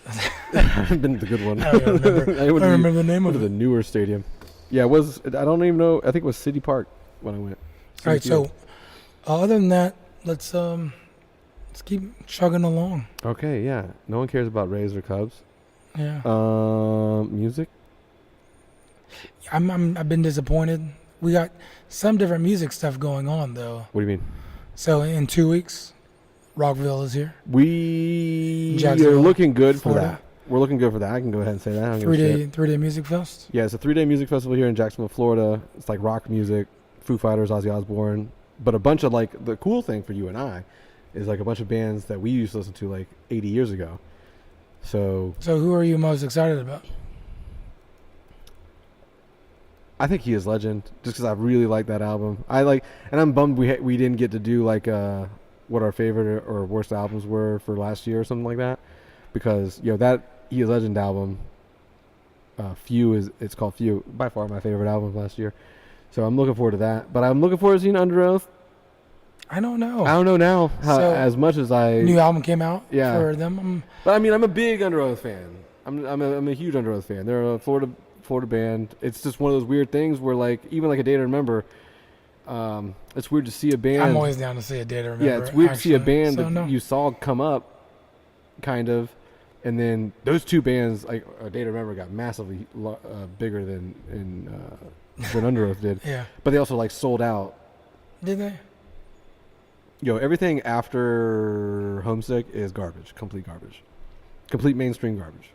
I haven't been to the good one. I don't remember. I don't remember the name of of the it. newer stadium. Yeah, it was. I don't even know. I think it was City Park when I went. All right. Field. So, other than that, let's keep chugging along. Okay, yeah. No one cares about Rays or Cubs. Yeah. Music. I've been disappointed. We got some different music stuff going on though. What do you mean? So in 2 weeks, Rockville is here. We are Jacksonville, looking good Florida. for that. We're looking good for that. I can go ahead and say that. I don't give a shit. 3-day music fest. Yeah, it's a 3-day music festival here in Jacksonville, Florida. It's like rock music, Foo Fighters, Ozzy Osbourne, but a bunch of like the cool thing for you and I is like a bunch of bands that we used to listen to like 80 years ago. So who are you most excited about? I think He Is Legend, just because I really like that album. And I'm bummed we didn't get to do like what our favorite or worst albums were for last year or something like that, because that He Is Legend album, it's called Few, by far my favorite album of last year. So I'm looking forward to that. But I'm looking forward to seeing Under Oath. I don't know. I don't know now So, as much as I. New album came out Yeah. for them. But I mean, I'm a big Under Oath fan. I'm a huge Under Oath fan. They're a Florida band. It's just one of those weird things where like even like A Day to Remember. It's weird to see a band. I'm always down to see A Day to Remember. Yeah, it's weird to see a actually. band So, that no. you saw come up, kind of, and then those two bands, like A Day to Remember, got massively bigger than Under Oath did. Yeah. But they also like sold out. Did they? Everything after Homesick is garbage, complete mainstream garbage.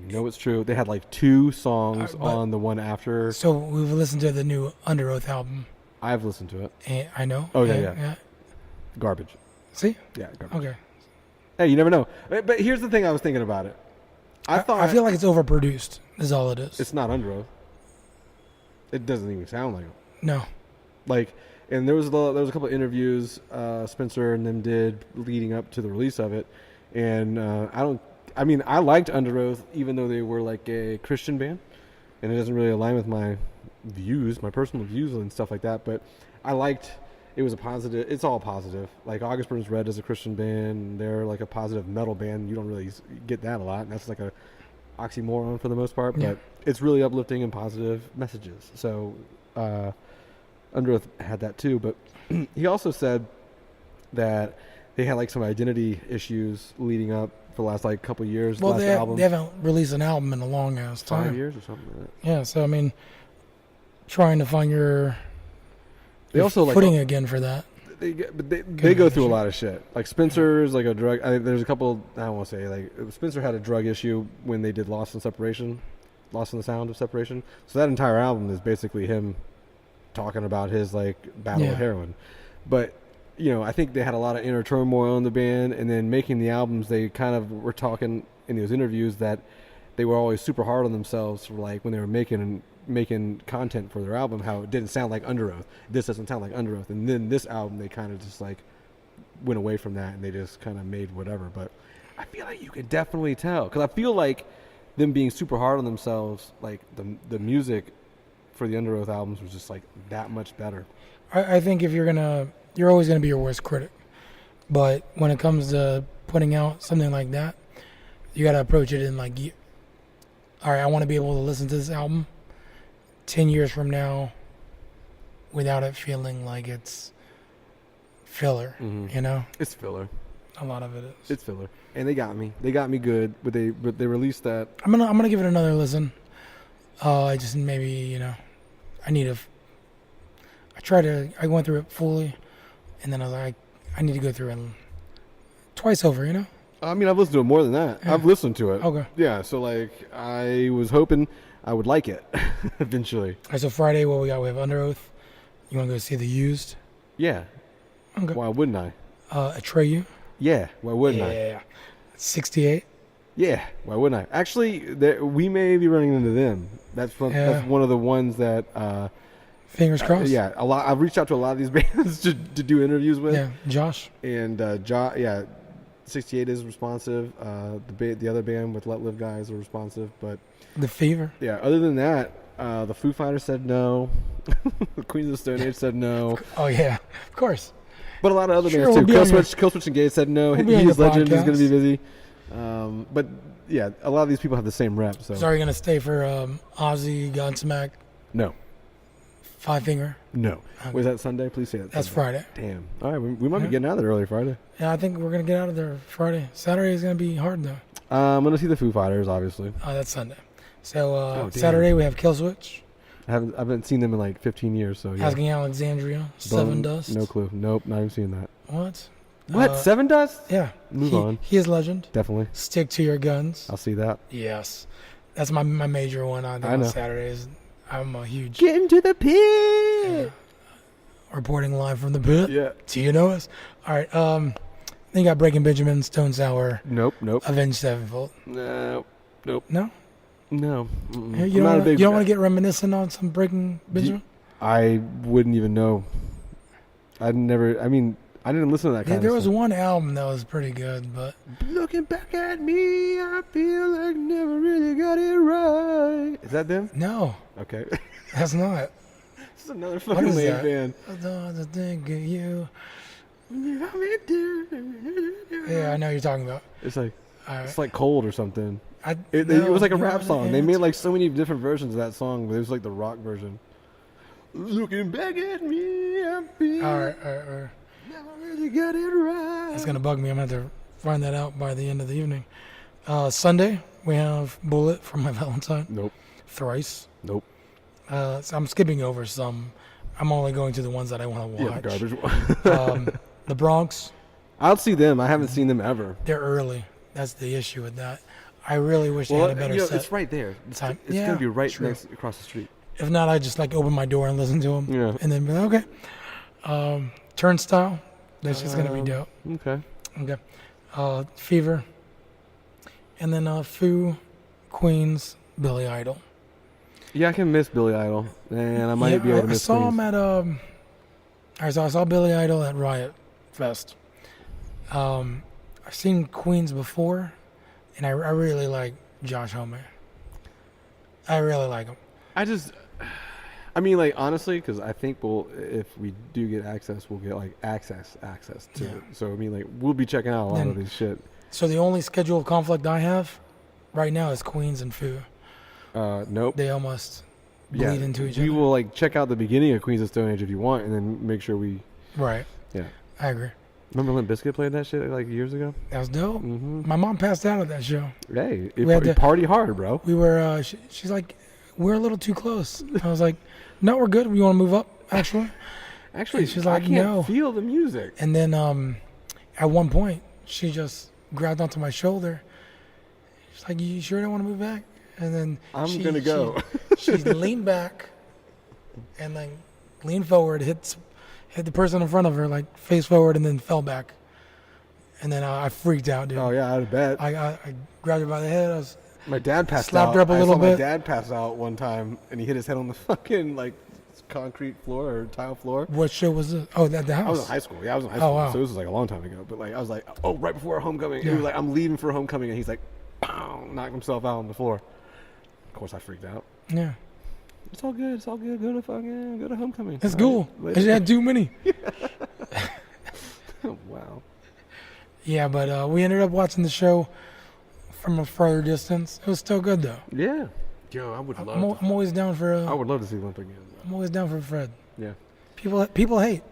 It's true. They had like 2 songs on the one after. So we've listened to the new Under Oath album. I've listened to it. And I know. Oh yeah. Garbage. See? Yeah, garbage. Okay. Hey, you never know. But here's the thing I was thinking about it. I feel like it's overproduced. Is all it is. It's not Under Oath. It doesn't even sound like them. No. Like, and there was a couple of interviews Spencer and them did leading up to the release of it, and I liked Under Oath even though they were like a Christian band, and it doesn't really align with my personal views and stuff like that. But I liked it was a positive. It's all positive. Like August Burns Red is a Christian band. They're like a positive metal band. You don't really get that a lot. And that's like a oxymoron for the most part. Yeah. But it's really uplifting and positive messages. So Under Oath had that too. But he also said that they had like some identity issues leading up for the last like couple of years. Well, last they album. haven't released an album in a long ass time. 5 years or something like that. Yeah, so I mean, trying to find your also footing again for that. They go through a lot of shit. Like Spencer's like a drug. There's a couple. I don't want to say like Spencer had a drug issue when they did Lost in the Sound of Separation. So that entire album is basically him talking about his like battle with heroin. But I think they had a lot of inner turmoil in the band, and then making the albums, they kind of were talking in those interviews that they were always super hard on themselves for like when they were making content for their album, how it didn't sound like Under Oath. This doesn't sound like Under Oath. And then this album, they kind of just like went away from that and they just kind of made whatever. But I feel like you could definitely tell, because I feel like them being super hard on themselves, like the music for the Under Oath albums was just like that much better. I think if you're always gonna be your worst critic, but when it comes to putting out something like that, you gotta approach it in like, all right, I want to be able to listen to this album 10 years from now without it feeling like it's filler. Mm-hmm. It's filler. A lot of it is. It's filler, and they got me good. But they released that. I'm gonna give it another listen. I just maybe I went through it fully, and then I was like, I need to go through it twice over. I mean, I've listened to it more than that. Yeah. I've listened to it. Okay. Yeah, so like I was hoping I would like it eventually. All right, so Friday, what we got? We have Under Oath. You want to go see The Used? Yeah. Okay. Why wouldn't I? Atreyu. Yeah. Why wouldn't I? Yeah. 68. Yeah. Why wouldn't I? Actually, we may be running into them. That's one of the ones that. Fingers crossed. Yeah, a lot. I've reached out to a lot of these bands to do interviews with. Yeah, Josh. And 68 is responsive. The other band with Let Live guys are responsive, but The Fever. yeah. Other than that, The Foo Fighters said no. The Queens of the Stone Age said no. Oh yeah, of course. But a lot of other Sure, bands we'll too. be on your- Killswitch Engage said no. We'll be on He's your Legend is going to be podcast. busy. But yeah, a lot of these people have the same rep. So So are you gonna stay for Ozzy, Godsmack, no, Five Finger? no. Okay. Was that Sunday? Please say that. That's Sunday. Friday. Damn. All right, we might be Yeah. getting out of there early Friday. Yeah, I think we're gonna get out of there Friday. Saturday is gonna be hard though. I'm going to see the Foo Fighters, obviously. Oh, that's Sunday. So Oh, damn. Saturday we have Killswitch, I haven't seen them in like 15 years. So yeah. Asking Alexandria, Seven Dust. No clue. Nope, not even seeing that. What? What? Seven Dust? Yeah. Move on. He is Legend. Definitely. Stick to your guns. I'll see that. Yes. That's my major one on I know. Saturdays. I'm a huge Get into the pit. reporting live from the pit. Yeah. TNOS. All right. Then you got Breaking Benjamin, Stone Sour, Nope. Avenged Sevenfold. No. Nope. No? No. Mm-mm. You I'm not a big- don't want to get reminiscent on some Breaking Benjamin? I wouldn't even know. I'd never. I mean, I didn't listen to that kind There of was stuff. one album that was pretty good, but Looking back at me, I feel like never really got it right. Is that them? no, Okay. that's not. This is another What fucking is lame that? band. I don't think of you. Yeah, Yeah, I know what you're talking about. It's like All right. it's like Cold or something. It No, was like a you're rap on song. the They made edge. like so many different versions of that song, but it was like the rock version. Looking back at me, I feel All right. never really got it right. That's gonna bug me. I'm gonna have to find that out by the end of the evening. Sunday we have Bullet for my Valentine. Nope. Thrice. Nope. So I'm skipping over some. I'm only going to the ones that I want to Yeah, watch. the garbage. The Bronx. I'll see them. I haven't seen them ever. They're early. That's the issue with that. I really wish they had a better set. it's right there. It's time. It's Yeah, gonna be right true. next across the street. If not, I just like open my door and listen to them. Yeah. And then be like, okay. Turnstile. That's just gonna be dope. Okay. Okay. Fever. And then Foo, Queens, Billy Idol. Yeah, I can miss Billy Idol, and I might be able to I miss saw Queens. him at I saw Billy Idol at Riot Fest. I've seen Queens before, and I really like Josh Homme. I really like him. I mean, like, honestly, because I think if we do get access, we'll get like access to Yeah. it. So I mean, like, we'll be checking out a lot Then- of this shit. So the only scheduled conflict I have right now is Queens and Foo. Nope. They almost bleed into each We other. will like check out the beginning of Queens of Stone Age if you want, and then make sure we. Right. Yeah. I agree. Remember Limp Bizkit played that shit like years ago? That was dope. Mm-hmm. My mom passed out at that show. Hey, We had to- party hard, bro. We were. She's like, we're a little too close. I was like, no, we're good. We want to move up, actually. Actually, she's I like, can't no. feel the music. And then at one point, she just grabbed onto my shoulder. She's like, you sure don't want to move back? And then I'm gonna go. She leaned back and then leaned forward, hit the person in front of her, like face forward, and then fell back. And then I freaked out, dude. Oh yeah, I'd bet. I grabbed her by the head. I was My dad passed slapped out. her up a I little saw bit. My dad pass out one time, and he hit his head on the fucking like concrete floor or tile floor. What show was this? Oh, at the house. I was in high school. Yeah, I was in high school. wow. So this was like a long time ago. But like, I was like, oh, right before homecoming. He Yeah. was like, I'm leaving for homecoming, and he's like, pow, knocked himself out on the floor. Of course, I freaked out. Yeah, It's all good. It's all good. Go to homecoming. it's All cool. right, I just had too many. wow. Yeah, but we ended up watching the show from a further distance. It was still good though. Yeah. Yo, I would love. I'm always down for. I would love to see Limp again. I'm always down for Fred. Yeah. People hate.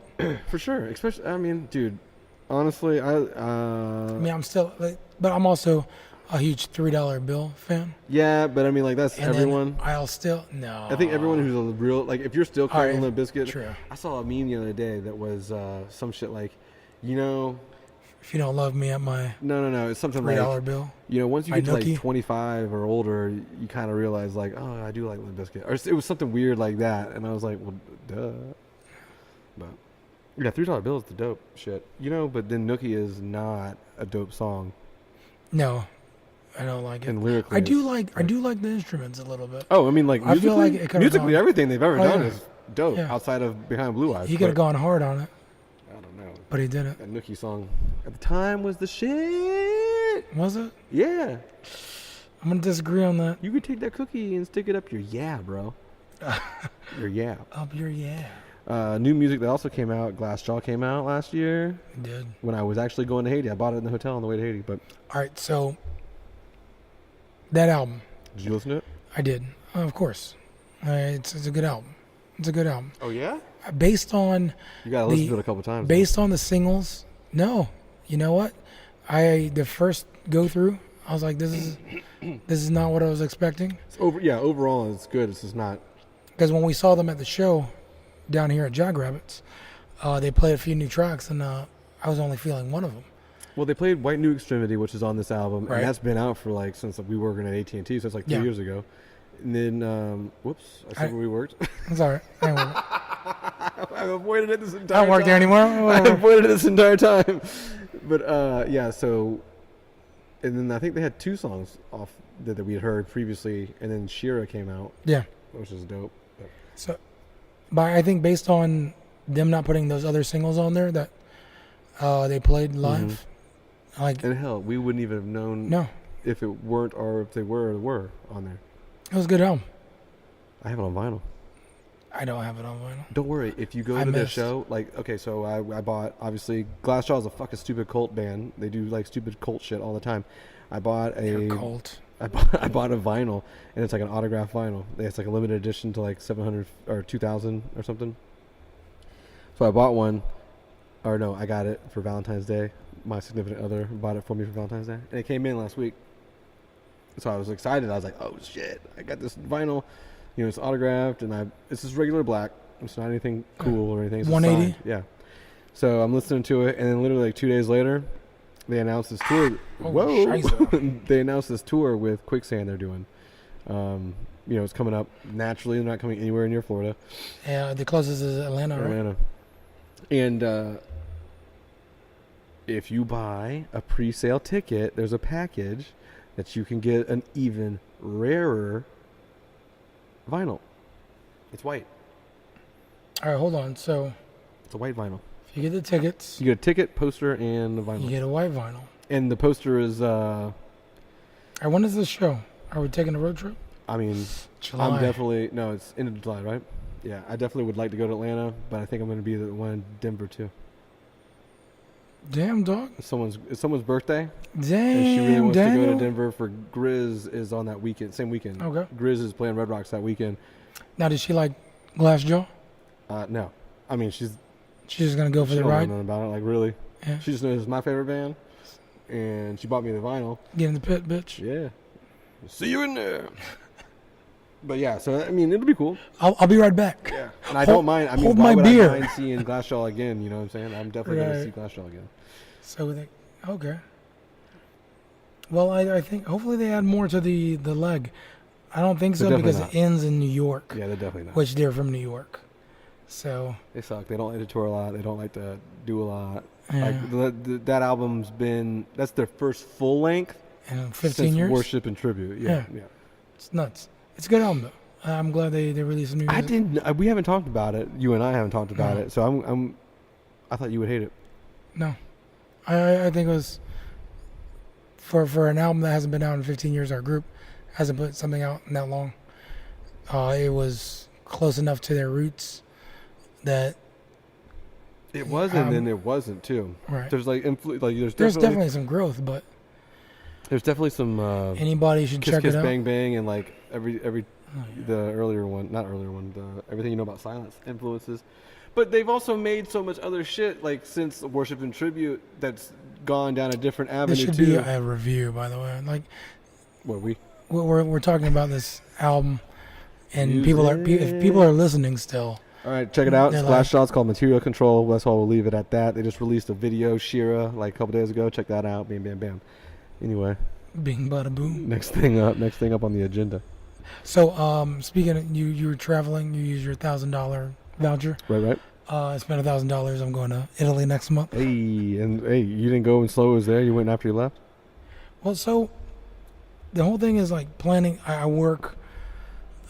For sure. Especially, I mean, dude. Honestly, I mean, I'm still, but I'm also a huge $3 bill fan. Yeah, but I mean, like that's And everyone. then I'll still no. I think everyone who's a real like, if you're still carrying yeah, Limp Bizkit. true. I saw a meme the other day that was some shit like, you know, If you don't love me at my no, it's something $3 like, bill, you know, once you my get to like nookie. 25 or older, you kind of realize like, oh, I do like Limp Bizkit, or it was something weird like that, and I was like, well, duh. But yeah, $3 bill is the dope shit, you know. But then Nookie is not a dope song, no, I don't like it. and lyrically, I do it's- like the instruments a little bit. Oh, I mean, like I feel musically, like it could've musically, gone- everything they've ever Oh, done yeah. is dope. Yeah. Outside of Behind Blue Eyes, He could have but gone hard on it, I don't know. but he didn't. That Nookie song at the time was the shit. Was it? Yeah, I'm gonna disagree on that. you could take that cookie and stick it up your bro. Your yap. Up your New music that also came out. Glassjaw came out last year. It did. When I was actually going to Haiti. I bought it in the hotel on the way to Haiti. But All right, so that album, did you listen to it? I did, of course. It's a good album. It's a good album. Oh yeah. Based on You gotta listen to it a couple times. based on the singles. No, you know what? The first go through, I was like, this is not what I was expecting. Overall it's good. It's just not. Because when we saw them at the show down here at Jackrabbits, they played a few new tracks, and I was only feeling one of them. Well, they played White New Extremity, which is on this album, Right. and that's been out for like since we were working at AT&T, so it's like 3 Yeah. years ago. And then, whoops, I said where we worked. It's all right. I don't I've avoided it this entire time. work there anymore. I've avoided it this entire time. But yeah, so, and then I think they had 2 songs off that we had heard previously, and then Shira came out, Yeah. which is dope. So, but I think based on them not putting those other singles on there that they played live, like And hell, we wouldn't even have known no, if it weren't or if they were on there. it was a good album. I have it on vinyl. I don't have it on vinyl. Don't worry, if you go I to the missed. show, like, okay, so I bought, obviously, Glassjaw is a fucking stupid cult band. They do, like, stupid cult shit all the time. I bought They're cult. I bought a vinyl, and it's like an autographed vinyl. It's like a limited edition to like 700 or 2,000 or something. So I bought one, or no, I got it for Valentine's Day. My significant other bought it for me for Valentine's Day, and it came in last week. So I was excited. I was like, "Oh shit! I got this vinyl. You know, it's autographed, and it's just regular black. It's not anything cool or anything. It's just 180? signed. Yeah. So I'm listening to it, and then literally like 2 days later, they announced this tour. Oh, Whoa! scheisse. They announced this tour with Quicksand. They're doing. You know, it's coming up naturally. They're not coming anywhere near Florida. Yeah, the closest is Atlanta, right? Atlanta. And if you buy a pre-sale ticket, there's a package that you can get an even rarer vinyl. It's white. All right, hold on. So It's a white vinyl. if you get the tickets, You get a ticket, poster, and a vinyl. you get a white vinyl. And the poster is, All right, when is this show? Are we taking a road trip? I mean, July. I'm definitely, no, it's end of July, right? Yeah, I definitely would like to go to Atlanta, but I think I'm going to be the one in Denver too. Damn, dog. It's someone's birthday, Damn, and she really wants Daniel. to go to Denver for Grizz is on that weekend, same weekend. Okay. Grizz is playing Red Rocks that weekend. Now, does she like Glassjaw? No, I mean she's She's just gonna go for she the don't know ride. nothing about it. Like really, Yeah. she just knows it's my favorite band, and she bought me the vinyl. Get in the pit, bitch. Yeah, see you in there. But yeah, so I mean it'll be cool. I'll be right back. Yeah, and I Hold- don't mind. I mean, hold why my would beer. I mind seeing Glassjaw again? You know what I'm saying? I'm definitely going to see Right. Glassjaw again. So they, okay. Well, I think hopefully they add more to the leg. I don't think so They're because definitely it ends in New York, Yeah, they're definitely not. which they're from New York. So They suck. They don't like to tour a lot. They don't like to do a lot. yeah, Like that album's that's their first full length and 15 since years. Worship and Tribute. Yeah, yeah. It's nuts. It's a good album though. I'm glad they released some new I music. didn't. We haven't talked about it. You and I haven't talked about No. it. So I thought you would hate it. No, I think it was for an album that hasn't been out in 15 years. Our group hasn't put something out in that long. It was close enough to their roots that It was, and then it wasn't too. right. There's like there's There's definitely some growth, but there's definitely some anybody should Kiss check Kiss it out. Bang Bang and like every Oh, yeah. the earlier one, not earlier one, the Everything You Know About Silence influences. But they've also made so much other shit like since Worship and Tribute that's gone down a different avenue This should too. be a review, by the way. Like What we? we're talking about this album, and if people are listening still. All right, check it out. They're Splash like- Shot's called Material Control. That's why we'll leave it at that. They just released a video, Shira, like a couple days ago. Check that out. Bam, bam, bam. Anyway, Bing bada boom. next thing up on the agenda. So, speaking of you were traveling. You used your $1,000 voucher. Right. I spent $1,000. I'm going to Italy next month. Hey, you didn't go when Slow was there. You went after you left. Well, so the whole thing is like planning. I work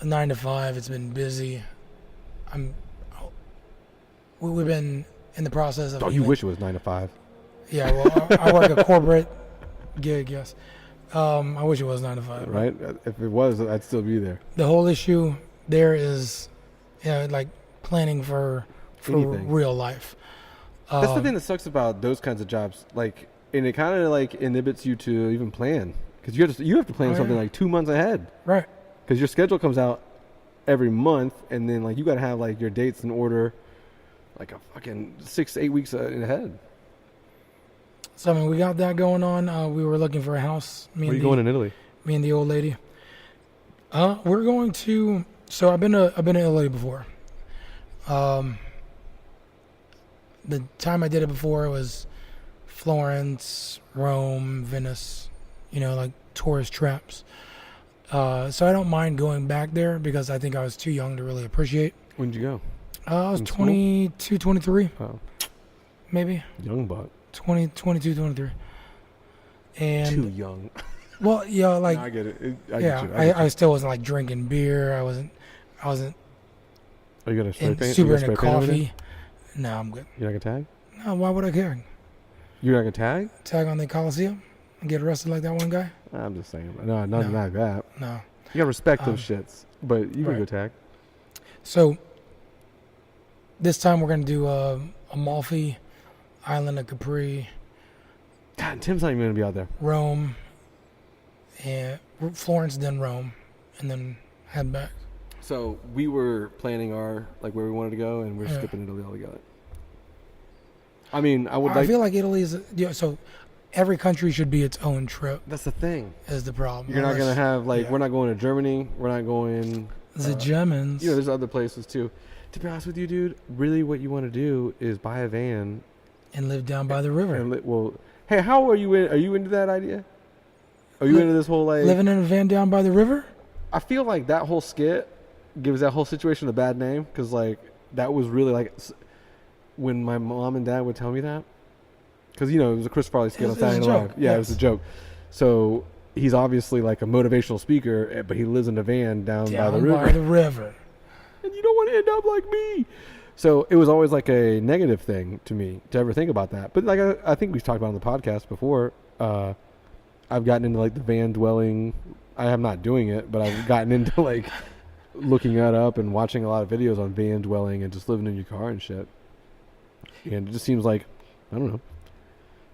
9 to 5. It's been busy. We've been in the process of. Oh, you wish it was 9 to 5. Yeah, well, I work a corporate gig. Yes. I wish it was 9 to 5. Right? If it was, I'd still be there. The whole issue there is, like planning for Anything. real life. That's the thing that sucks about those kinds of jobs. Like, and it kind of like inhibits you to even plan because you have to plan something like 2 months ahead. Right. Because your schedule comes out every month, and then like you got to have like your dates in order, like a fucking 6 to 8 weeks ahead. So I mean, we got that going on. We were looking for a house. Where are you going in Italy? Me and the old lady. We're going to. So I've been to Italy before. The time I did it before was Florence, Rome, Venice. Like tourist traps. So I don't mind going back there because I think I was too young to really appreciate. When did you go? I was In 22, 23. Oh, Maybe. young buck. 22, 23. And Too young. well, like No, I get it. I yeah, get you. I still wasn't like drinking beer. I wasn't Are you gonna spray paint? super You into gonna spray paint everything? coffee. No, I'm good. You're not gonna tag? No, why would I care? You're not gonna tag? Tag on the Coliseum and get arrested like that one guy? I'm just saying. No, nothing like that. No. You gotta respect those shits. But you can Right. go tag. So this time we're gonna do Amalfi, Island of Capri, God, Tim's not even gonna be out there. Rome, and Florence, then Rome, and then head back. So we were planning our like where we wanted to go, and we're Yeah. skipping Italy altogether. I mean, I would I like. feel like Italy is so every country should be its own trip. That's the thing. Is the problem? You're not gonna have like yeah. we're not going to Germany. We're not going. The Germans. There's other places too. To be honest with you, dude, really, what you want to do is buy a van and live down by the river. and well, hey, how are you? Are you into that idea? Are you into this whole like living in a van down by the river? I feel like that whole skit gives that whole situation a bad name because like that was really like when my mom and dad would tell me that because it was a Chris Farley skit on Saturday Night Live. Yeah, yes. It was a joke. So he's obviously like a motivational speaker, but he lives in a van down by the river. By the river. And you don't want to end up like me. So it was always like a negative thing to me to ever think about that. But like I think we've talked about on the podcast before. I've gotten into like the van dwelling. I am not doing it, but I've gotten into like looking that up and watching a lot of videos on van dwelling and just living in your car and shit. And it just seems like, I don't know,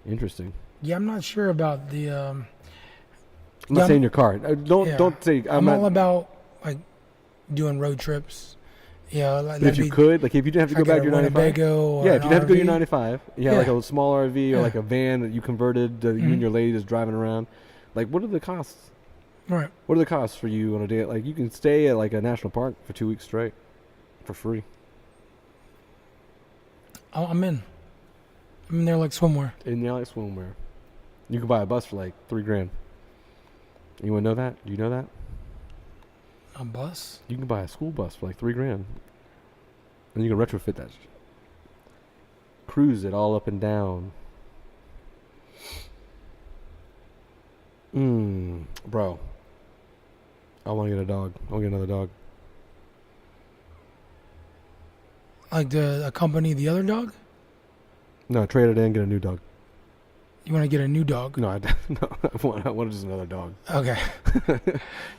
interesting. Yeah, I'm not sure about the. I'm not saying your car. Don't say. I'm all about like doing road trips. Like but if you could, like if you didn't have to go back to your 95. Yeah, if you didn't have to go to your 95. Yeah, like a small RV or like a van that you converted, you and your lady just driving around. Like, what are the costs? Right. What are the costs for you on a day? Like, you can stay at like a national park for 2 weeks straight for free. I'm in. I'm in there like swimwear. In there like swimwear. You can buy a bus for like $3,000. You want to know that? Do you know that? A bus? You can buy a school bus for like $3,000. And you can retrofit that shit. Cruise it all up and down. Bro. I want to get a dog. I want to get another dog. Like to accompany the other dog? No, trade it in, get a new dog. You want to get a new dog? No, I want just another dog. Okay.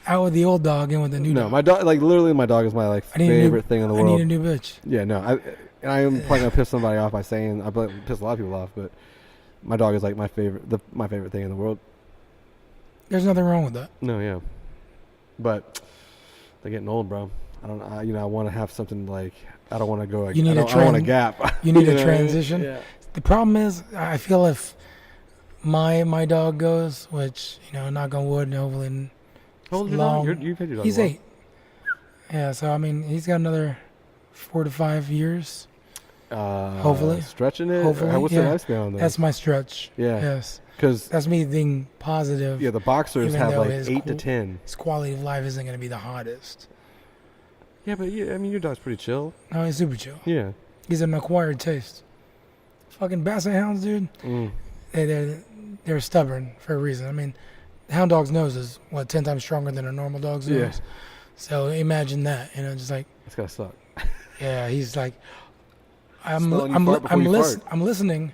Out with the old dog, in with the new dog. No, my dog, like literally, my dog is my like favorite thing in the world. I need a new bitch. Yeah, no, I am probably gonna piss somebody off by saying I piss a lot of people off, but my dog is like my favorite thing in the world. There's nothing wrong with that. No, yeah, but they're getting old, bro. I want to have something like I don't want to go. You need I don't want a gap. You need a transition. Yeah. The problem is, I feel if my dog goes, which knock on wood, and hopefully. How old is your dog? You've had your dog. He's 8. Yeah, so I mean, he's got another 4 to 5 years. Hopefully. Stretching it. Hopefully, What's the lifespan on that? That's my stretch. Yeah. Yes. Because that's me being positive. Yeah, the boxers have like 8 to 10. His quality of life isn't going to be the hottest. Yeah, but I mean, your dog's pretty chill. No, he's super chill. Yeah. He's an acquired taste. Fucking basset hounds, dude. They're stubborn for a reason. I mean, hound dog's nose is 10 times stronger than a normal dog's nose. Yeah. So imagine that, just like. It's gotta suck. Yeah, he's like, I'm listening,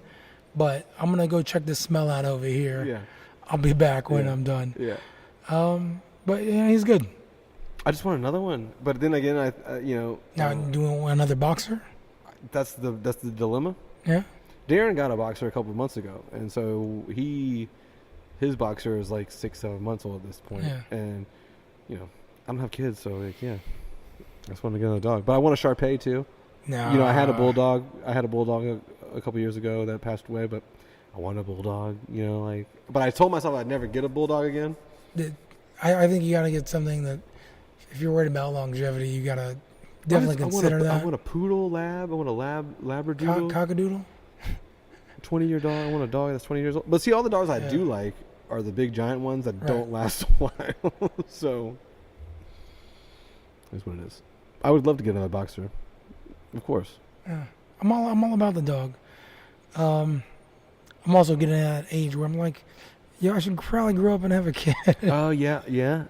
but I'm gonna go check this smell out over here. Yeah. I'll be back when I'm done. Yeah. But yeah, he's good. I just want another one. But then again, Now, do you want another boxer? that's the dilemma. Yeah. Darren got a boxer a couple of months ago, and so his boxer is like 6-7 months old at this point. Yeah. And I don't have kids, so like I just want to get another dog. But I want a Shar Pei too. No. I had a bulldog. I had a bulldog a couple years ago that passed away, but I want a bulldog. But I told myself I'd never get a bulldog again. I think you got to get something that, if you're worried about longevity, you got to definitely consider that. I want a poodle lab. I want a labradoodle. Cockadoodle? 20-year dog. I want a dog that's 20 years old. But see, all the dogs I do like are the big giant ones that don't last a while. So that's what it is. I would love to get another boxer. Of course. Yeah. I'm all about the dog. I'm also getting at that age where I'm like, I should probably grow up and have a kid. Oh yeah. Yeah.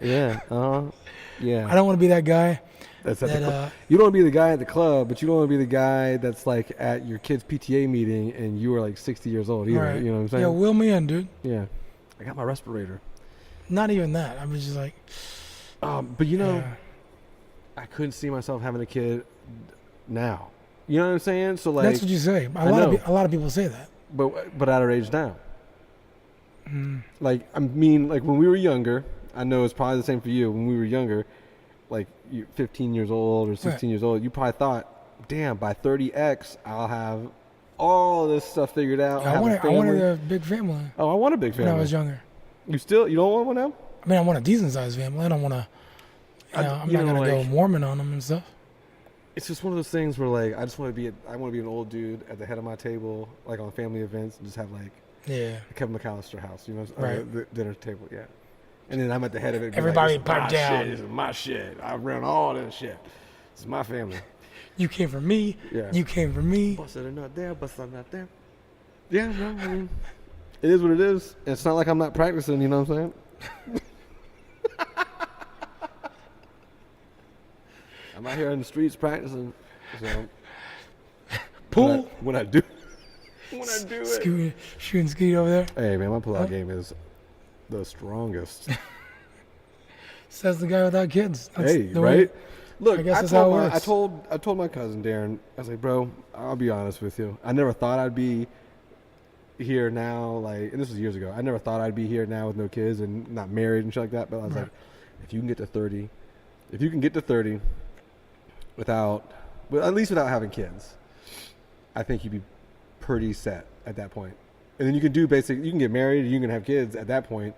I don't want to be that guy. You don't want to be the guy at the club, but you don't want to be the guy that's like at your kid's PTA meeting and you are like 60 years old either. Right. You know what I'm saying? Yeah, wheel me in, dude. Yeah. I got my respirator. Not even that. I was just like... But I couldn't see myself having a kid now. You know what I'm saying? So like... That's what you say. A lot of people say that. But at our age now. Mm. Like, I mean, like when we were younger, I know it's probably the same for you. When we were younger, like you're 15 years old or 16 years old, you probably thought, damn, by 30X, I'll have all this stuff figured out. Yeah, I wanted a big family. Oh, I want a big family. When I was younger. You don't want one now? I mean, I want a decent sized family. I don't want to, I'm not going to go Mormon on them and stuff. It's just one of those things where like, I want to be an old dude at the head of my table, like on family events, and just have like, the Kevin McAllister house, right. The dinner table, and then I'm at the head of it. Everybody pipe down. This is my shit. I run all this shit. This is my family. You came from me. Yeah. You came from me. Busted or not there, busted or not there. Yeah, no, I mean, it is what it is. It's not like I'm not practicing, you know what I'm saying? I'm out here in the streets practicing. So Pool. When I do it. Shooting skeet over there. Hey man, my pull-out game is the strongest. Says the guy without kids. Hey, right? Look, I guess that's how it works. I told my cousin Darren, I was like, bro, I'll be honest with you. I never thought I'd be here now, and this was years ago. I never thought I'd be here now with no kids and not married and shit like that. But I was like, if you can get to 30 at least without having kids, I think you'd be pretty set at that point. And then you can get married, you can have kids at that point,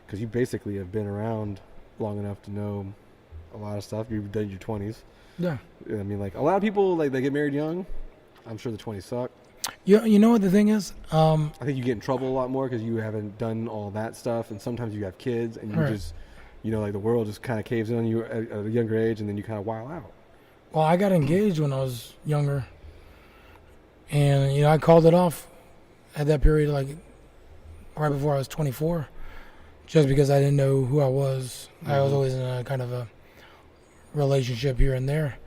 because you basically have been around long enough to know a lot of stuff. You've done your 20s. Yeah. I mean, like a lot of people, like they get married young. I'm sure the 20s suck. You know what the thing is? I think you get in trouble a lot more because you haven't done all that stuff, and sometimes you have kids, and you just, like the world just kind of caves in on you at a younger age, and then you kind of wild out. Well, I got engaged when I was younger, and I called it off at that period, like right before I was 24, just because I didn't know who I was. Mm-hmm. I was always in a kind of a relationship here and there,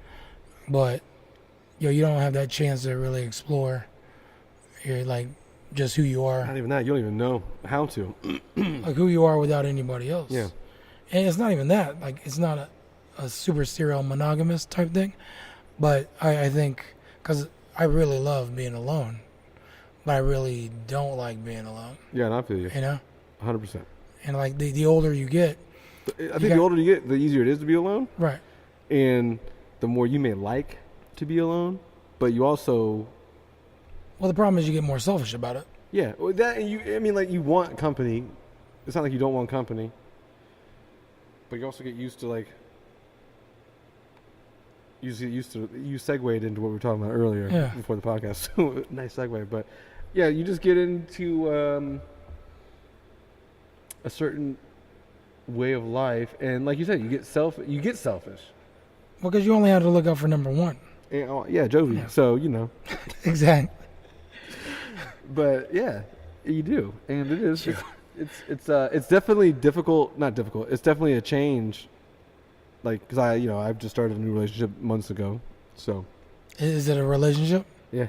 but you don't have that chance to really explore. You're like just who you are. Not even that. You don't even know how to. Like who you are without anybody else. Yeah. And it's not even that. Like it's not a super serial monogamous type thing, but I think because I really love being alone, but I really don't like being alone. Yeah, and I feel you. 100%. And like the older you get, I think the older you get, the easier it is to be alone. Right. And the more you may like to be alone, but you also. Well, the problem is you get more selfish about it. Yeah, you want company. It's not like you don't want company, but you also get used to like. You segued into what we were talking about earlier before the podcast. Nice segue, but yeah, you just get into a certain way of life, and like you said, you get selfish. Well, because you only have to look out for number one. And, Jovi. Yeah. So Exactly. But yeah, you do, and it is. It's definitely difficult. Not difficult. It's definitely a change. Like, because I've just started a new relationship months ago, so. Is it a relationship? Yeah.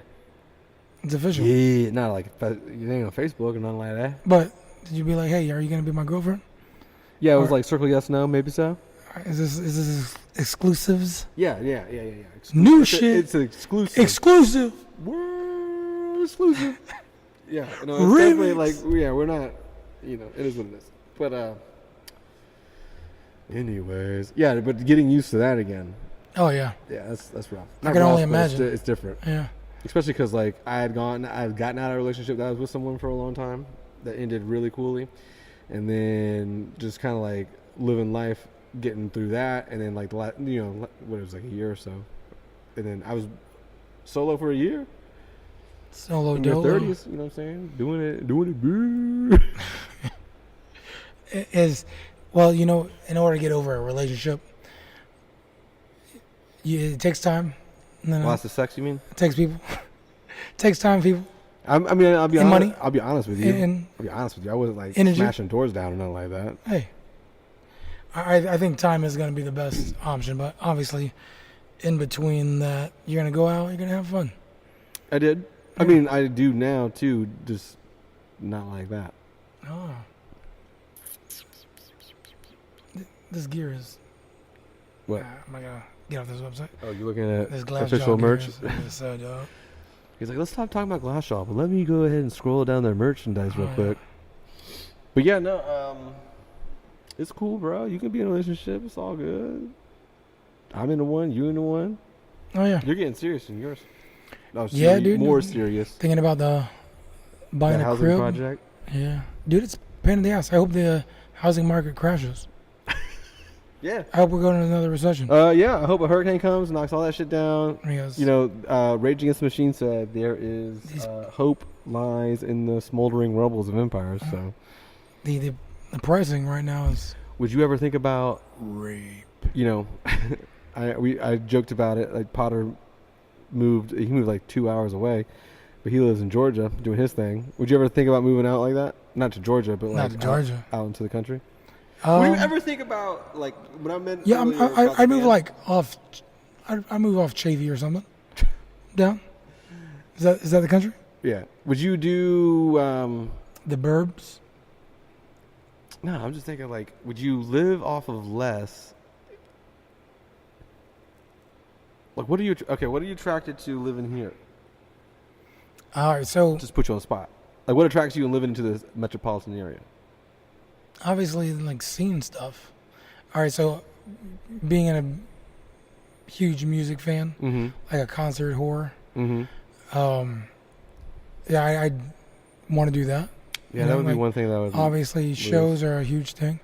It's official. Yeah, not like you ain't on Facebook or nothing like that. But did you be like, hey, are you gonna be my girlfriend? Yeah, it was like circle yes, no, maybe so. Is this exclusives? Yeah. New It's shit. it's exclusive. Exclusive. World exclusive. Yeah, no, it's Remix. definitely like we're not, it is what it is. But anyways, yeah, but getting used to that again. Oh yeah. Yeah, that's rough. I can only rough, but imagine. It's different, Yeah. especially because like I had gotten out of a relationship that I was with someone for a long time that ended really coolly, and then just kind of like living life, getting through that, and then like what it was like a year or so, and then I was solo for a year. Solo In your dolo. 30s, you know what I'm saying? Doing it big. Is well, in order to get over a relationship, it takes time. No. Lots of sex, you mean? It takes people. It takes time, people. I'll be And honest. money. I'll be honest with you. And I'll be honest with you. I wasn't like energy. smashing doors down or nothing like that. hey, I think time is going to be the best option, but obviously, in between that, you're going to go out, you're going to have fun. I did. I mean, I do now too. Just not like that. Oh. This gear is. What? Am I gonna get off this website? Oh, you're looking at This glass official jaw merch? gear is so dope. He's like, let's stop talking about Glass Shop, but let me go ahead and scroll down their merchandise real Oh, quick. But yeah, no, it's cool, bro. You can be in a relationship. It's all good. I'm into one. You into one. Oh yeah. You're getting serious in yours. No, Yeah, dude. More serious. Thinking about buying That a housing crib. project. Yeah, dude, it's a pain in the ass. I hope the housing market crashes. Yeah. I hope we're going to another recession. Yeah. I hope a hurricane comes, knocks all that shit down. Because Rage Against the Machine said there is hope lies in the smoldering rubbles of empires. So, the pricing right now is would you ever think about? rape. I joked about it. Like Potter moved. He moved like 2 hours away, but he lives in Georgia doing his thing. Would you ever think about moving out like that? Not to Georgia, but Not to Georgia. out into the country. Would you ever think about like when I meant? Yeah, earlier about I the move band? like off. I move off Chavy or something. Down. Is that the country? Yeah. Would you do? The Burbs. No, I'm just thinking like, would you live off of less? Like, what are you attracted to living here? All right, so Just put you on the spot. Like, what attracts you in living into this metropolitan area? obviously like seeing stuff. All right, so being a huge music fan, Mm-hmm. like a concert whore. Mm-hmm. Yeah, I want to do that. Yeah, You that know, would be like, one thing that would. Obviously, shows are a huge thing.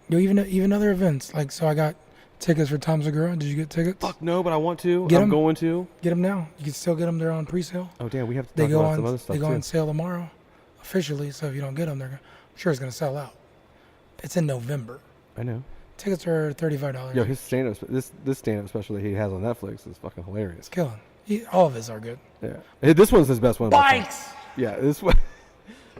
Even other events. Like, so I got tickets for Tom Segura. Did you get tickets? Fuck no, but I want to. Get 'em. I'm going to. Get them now. You can still get them. They're on pre-sale. Oh damn, we have to They talk go about on. some other stuff They go too. on sale tomorrow, officially. So if you don't get them, I'm sure it's gonna sell out. It's in November. I know. Tickets are $35. Yo, his stand-up, this stand-up special that he has on Netflix is fucking hilarious. It's killing. All of his are good. Yeah, this one's his best one. by far. Bikes. Yeah, this one.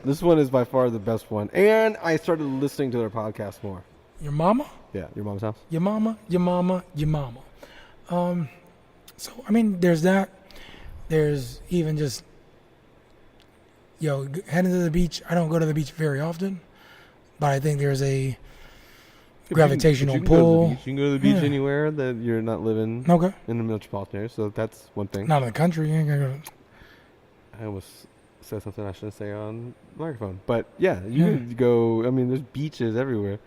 This one is by far the best one, and I started listening to their podcast more. Your mama. Yeah, Your Mom's House. Your mama, your mama, your mama. So I mean, there's that. There's even just, heading to the beach. I don't go to the beach very often, but I think there's a gravitational But you can go to the pull. beach. You can go to the beach Yeah. anywhere that you're not living Okay, in the metropolitan area, so that's one thing. not in the country. You ain't gonna go. I almost said something I shouldn't say on the microphone, but yeah, you Yeah. can go. I mean, there's beaches everywhere.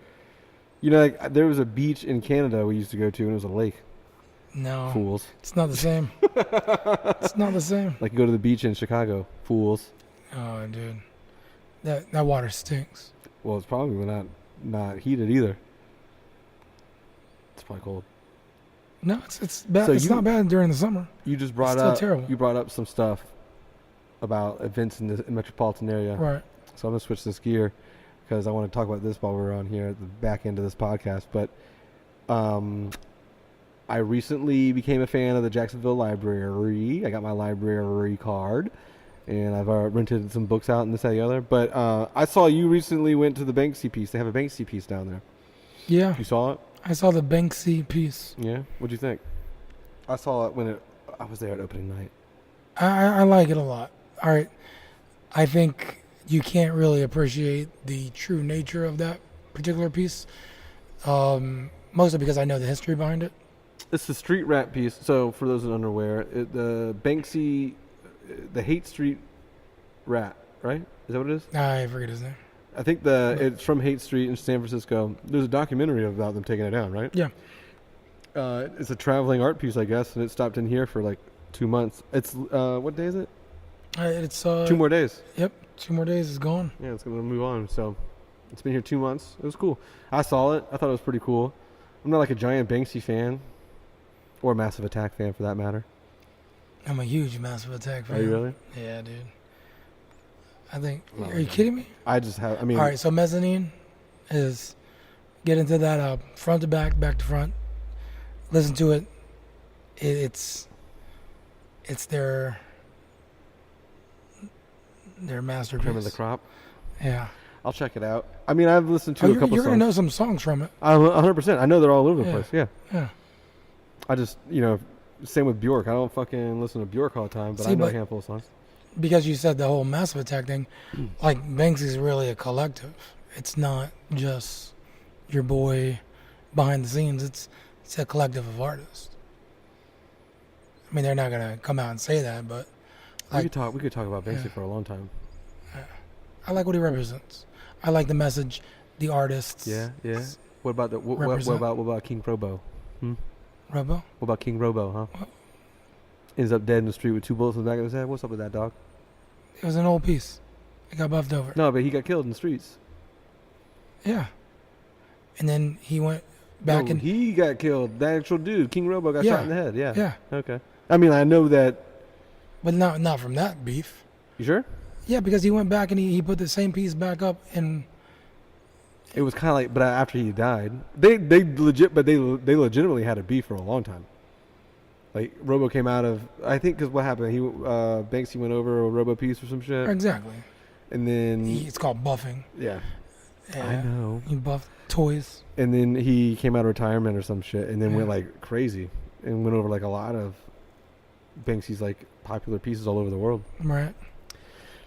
Like there was a beach in Canada we used to go to, and it was a lake. No, Fools. it's not the same. It's not the same. Like you go to the beach in Chicago. Fools. Oh, dude, that water stinks. Well, it's probably not heated either. It's probably cold. No, it's bad. So It's not bad during the summer. You just brought Still up. terrible. You brought up some stuff about events in the metropolitan area. Right. So I'm gonna switch this gear because I want to talk about this while we're on here at the back end of this podcast. But I recently became a fan of the Jacksonville Library. I got my library card, and I've rented some books out and this, that, and the other. But I saw you recently went to the Banksy piece. They have a Banksy piece down there. Yeah, You saw it? I saw the Banksy piece. Yeah. What'd you think? I saw it when I was there at opening night. I like it a lot. All right. I think you can't really appreciate the true nature of that particular piece Mostly because I know the history behind it. It's the street rat piece. So for those that are unaware, the Banksy, the Hate Street rat, right? Is that what it is? I forget his name. I think it's from Hate Street in San Francisco. There's a documentary about them taking it down, right? Yeah. It's a traveling art piece, I guess, and it stopped in here for like 2 months. It's what day is it? It's 2 more days. Yep, 2 more days is gone. Yeah, it's gonna move on. So it's been here 2 months. It was cool. I saw it. I thought it was pretty cool. I'm not like a giant Banksy fan, or Massive Attack fan for that matter. I'm a huge Massive Attack fan. Are you really? Yeah, dude. I think. Well, Are you kidding me? I just have. I mean, All right, so Mezzanine is get into that front to back, back to front. Listen to it. It's their masterpiece. Cream of the crop. Yeah. I'll check it out. I mean, I've listened to a couple You're songs. gonna know some songs from it. 100%. I know they're all over the Yeah. place. Yeah. Yeah. I just, same with Bjork. I don't fucking listen to Bjork all the time, but See, I know a but- handful of songs. Because you said the whole Massive Attack thing, like Banksy's really a collective. It's not just your boy behind the scenes. It's a collective of artists. I mean, they're not gonna come out and say that, but We like, could talk about Banksy Yeah. for a long time. I like what he represents. I like the message, the artists. Yeah, yeah. What about what Represent. about King Robo? Robo? What about King Robo, huh? What? Ends up dead in the street with 2 bullets in the back of his head. What's up with that, dog? It was an old piece. It got buffed over. No, but he got killed in the streets. Yeah. And then he went back No, and he got killed. The actual dude, King Robo, got Yeah. shot in the head. Yeah. yeah, Okay. I mean, I know that. but not from that beef. You sure? Yeah, because he went back and he put the same piece back up and It was kind of like, but after he died, they legitimately had a beef for a long time. Like Robo came out of, I think, because what happened? Banksy went over a Robo piece or some shit, exactly. and then It's called buffing. yeah, I Yeah. know. He buffed toys. And then he came out of retirement or some shit, and then Yeah. went like crazy, and went over like a lot of Banksy's like popular pieces all over the world. Right.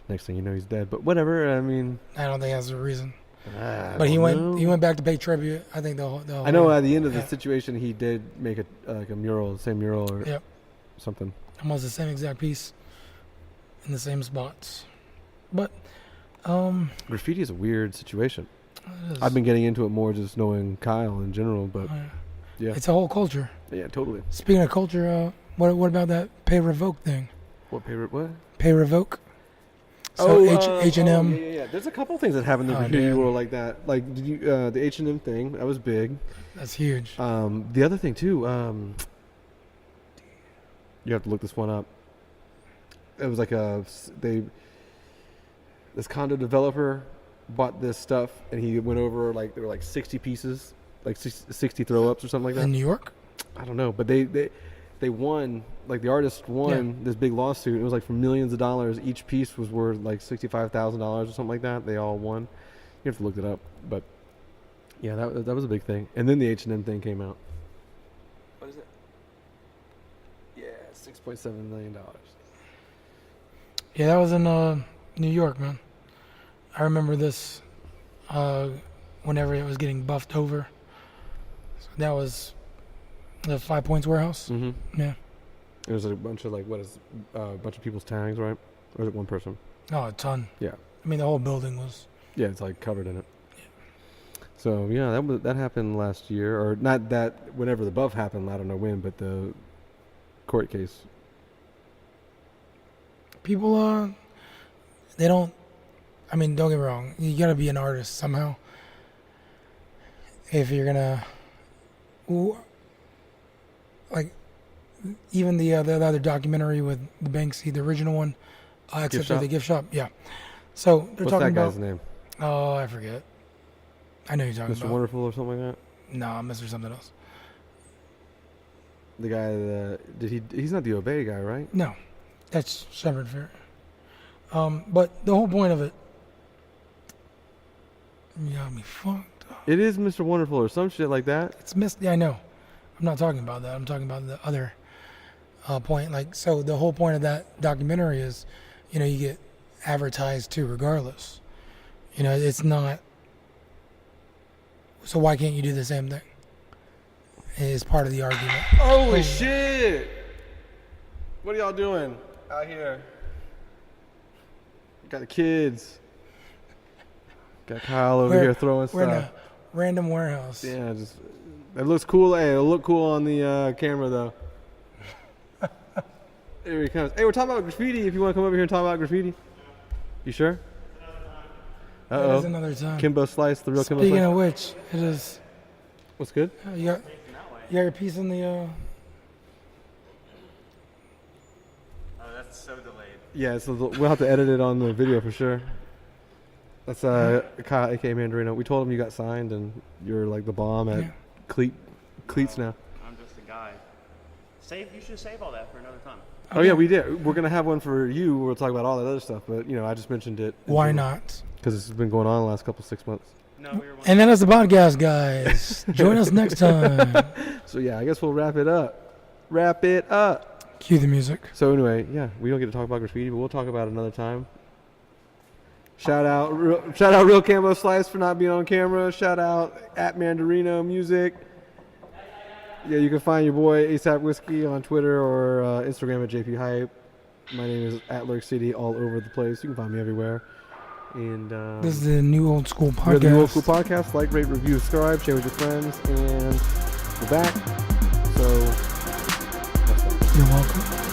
Next thing you know, he's dead. But whatever. I mean, I don't think that's the reason. I But he don't know. went back to pay tribute. I think the whole I know at the end of the yeah. situation, he did make a mural, the same mural or Yep. something. almost the same exact piece in the same spots. But Graffiti is a weird situation. it is- I've been getting into it more just knowing Kyle in general, but yeah, it's a whole culture. yeah, totally. Speaking of culture, what about that pay revoke thing? What favorite? What? Pay revoke. So H&M. yeah. There's a couple things that happen in the Oh, graffiti damn. world like that. Like, did you the H&M thing? That was big. That's huge. The other thing too. You have to look this one up. It was like this condo developer bought this stuff, and he went over like there were like 60 pieces, like 60 throw ups or something like that. In New York? I don't know, but they won, like the artist won this big lawsuit. It was like for millions of dollars. Each piece was worth like $65,000 or something like that. They all won. You have to look it up, but yeah, that was a big thing. And then the H&M thing came out. What is it? Yeah, $6.7 million. Yeah, that was in New York, man. I remember this whenever it was getting buffed over. So that was the 5 Points warehouse. Mm-hmm. Yeah. It was a bunch of like a bunch of people's tags, right? Or is it one person? Oh, a ton. Yeah. I mean, the whole building was. Yeah, it's like covered in it. So yeah, that happened last year, or not that. Whenever the buff happened, I don't know when, but the court case. People, they don't. I mean, don't get me wrong. You gotta be an artist somehow. If you're gonna, like, even the other documentary with the Banksy, the original one, except for Shop? the gift shop. Yeah. So they're What's talking that about. guy's name? Oh, I forget. I know you're talking Mr. about. Wonderful or something like that. No, Mr. Something else. The guy that he's not the Obey guy, right? No, that's Shepard Fair. But the whole point of it, you got me fucked up. It is Mr. Wonderful or some shit like that. It's missed. Yeah, I know. I'm not talking about that. I'm talking about the other point. Like, so the whole point of that documentary is, you know, you get advertised to regardless. You know, it's not. So why can't you do the same thing? Is part of the argument. Holy shit! What are y'all doing out here? Got the kids. Got Kyle over here throwing We're in stuff. a random warehouse. Yeah, just it looks cool. Hey, it'll look cool on the camera though. Here he comes. Hey, we're talking about graffiti. If you want to come over here and talk about graffiti, you sure? That is another time. Kimbo Slice, the real Kimbo Speaking Slice. of which, it is. What's good? You got your piece in the. Oh, that's so delayed. Yeah, so we'll have to edit it on the video for sure. That's Kyle, aka Mandarino. We told him you got signed and you're like the bomb at cleats now. I'm just a guy. You should save all that for another time. Oh yeah, we did. We're gonna have one for you. We'll talk about all that other stuff, but I just mentioned it. Why not? Because this has been going on the last 6 months. No, we were. And then it's the podcast, guys. Join us next time. So yeah, I guess we'll wrap it up. Wrap it up. Cue the music. So anyway, yeah, we don't get to talk about graffiti, but we'll talk about it another time. Shout out Real Cambo Slice for not being on camera. Shout out at Mandarino Music. Yeah, you can find your boy ASAP Whiskey on Twitter or Instagram at JP Hype. My name is at Lurk City, all over the place. You can find me everywhere. And this is the New Old School Podcast. We're the New Old School Podcast. Like, rate, review, subscribe, share with your friends, and we're back. So, you're welcome.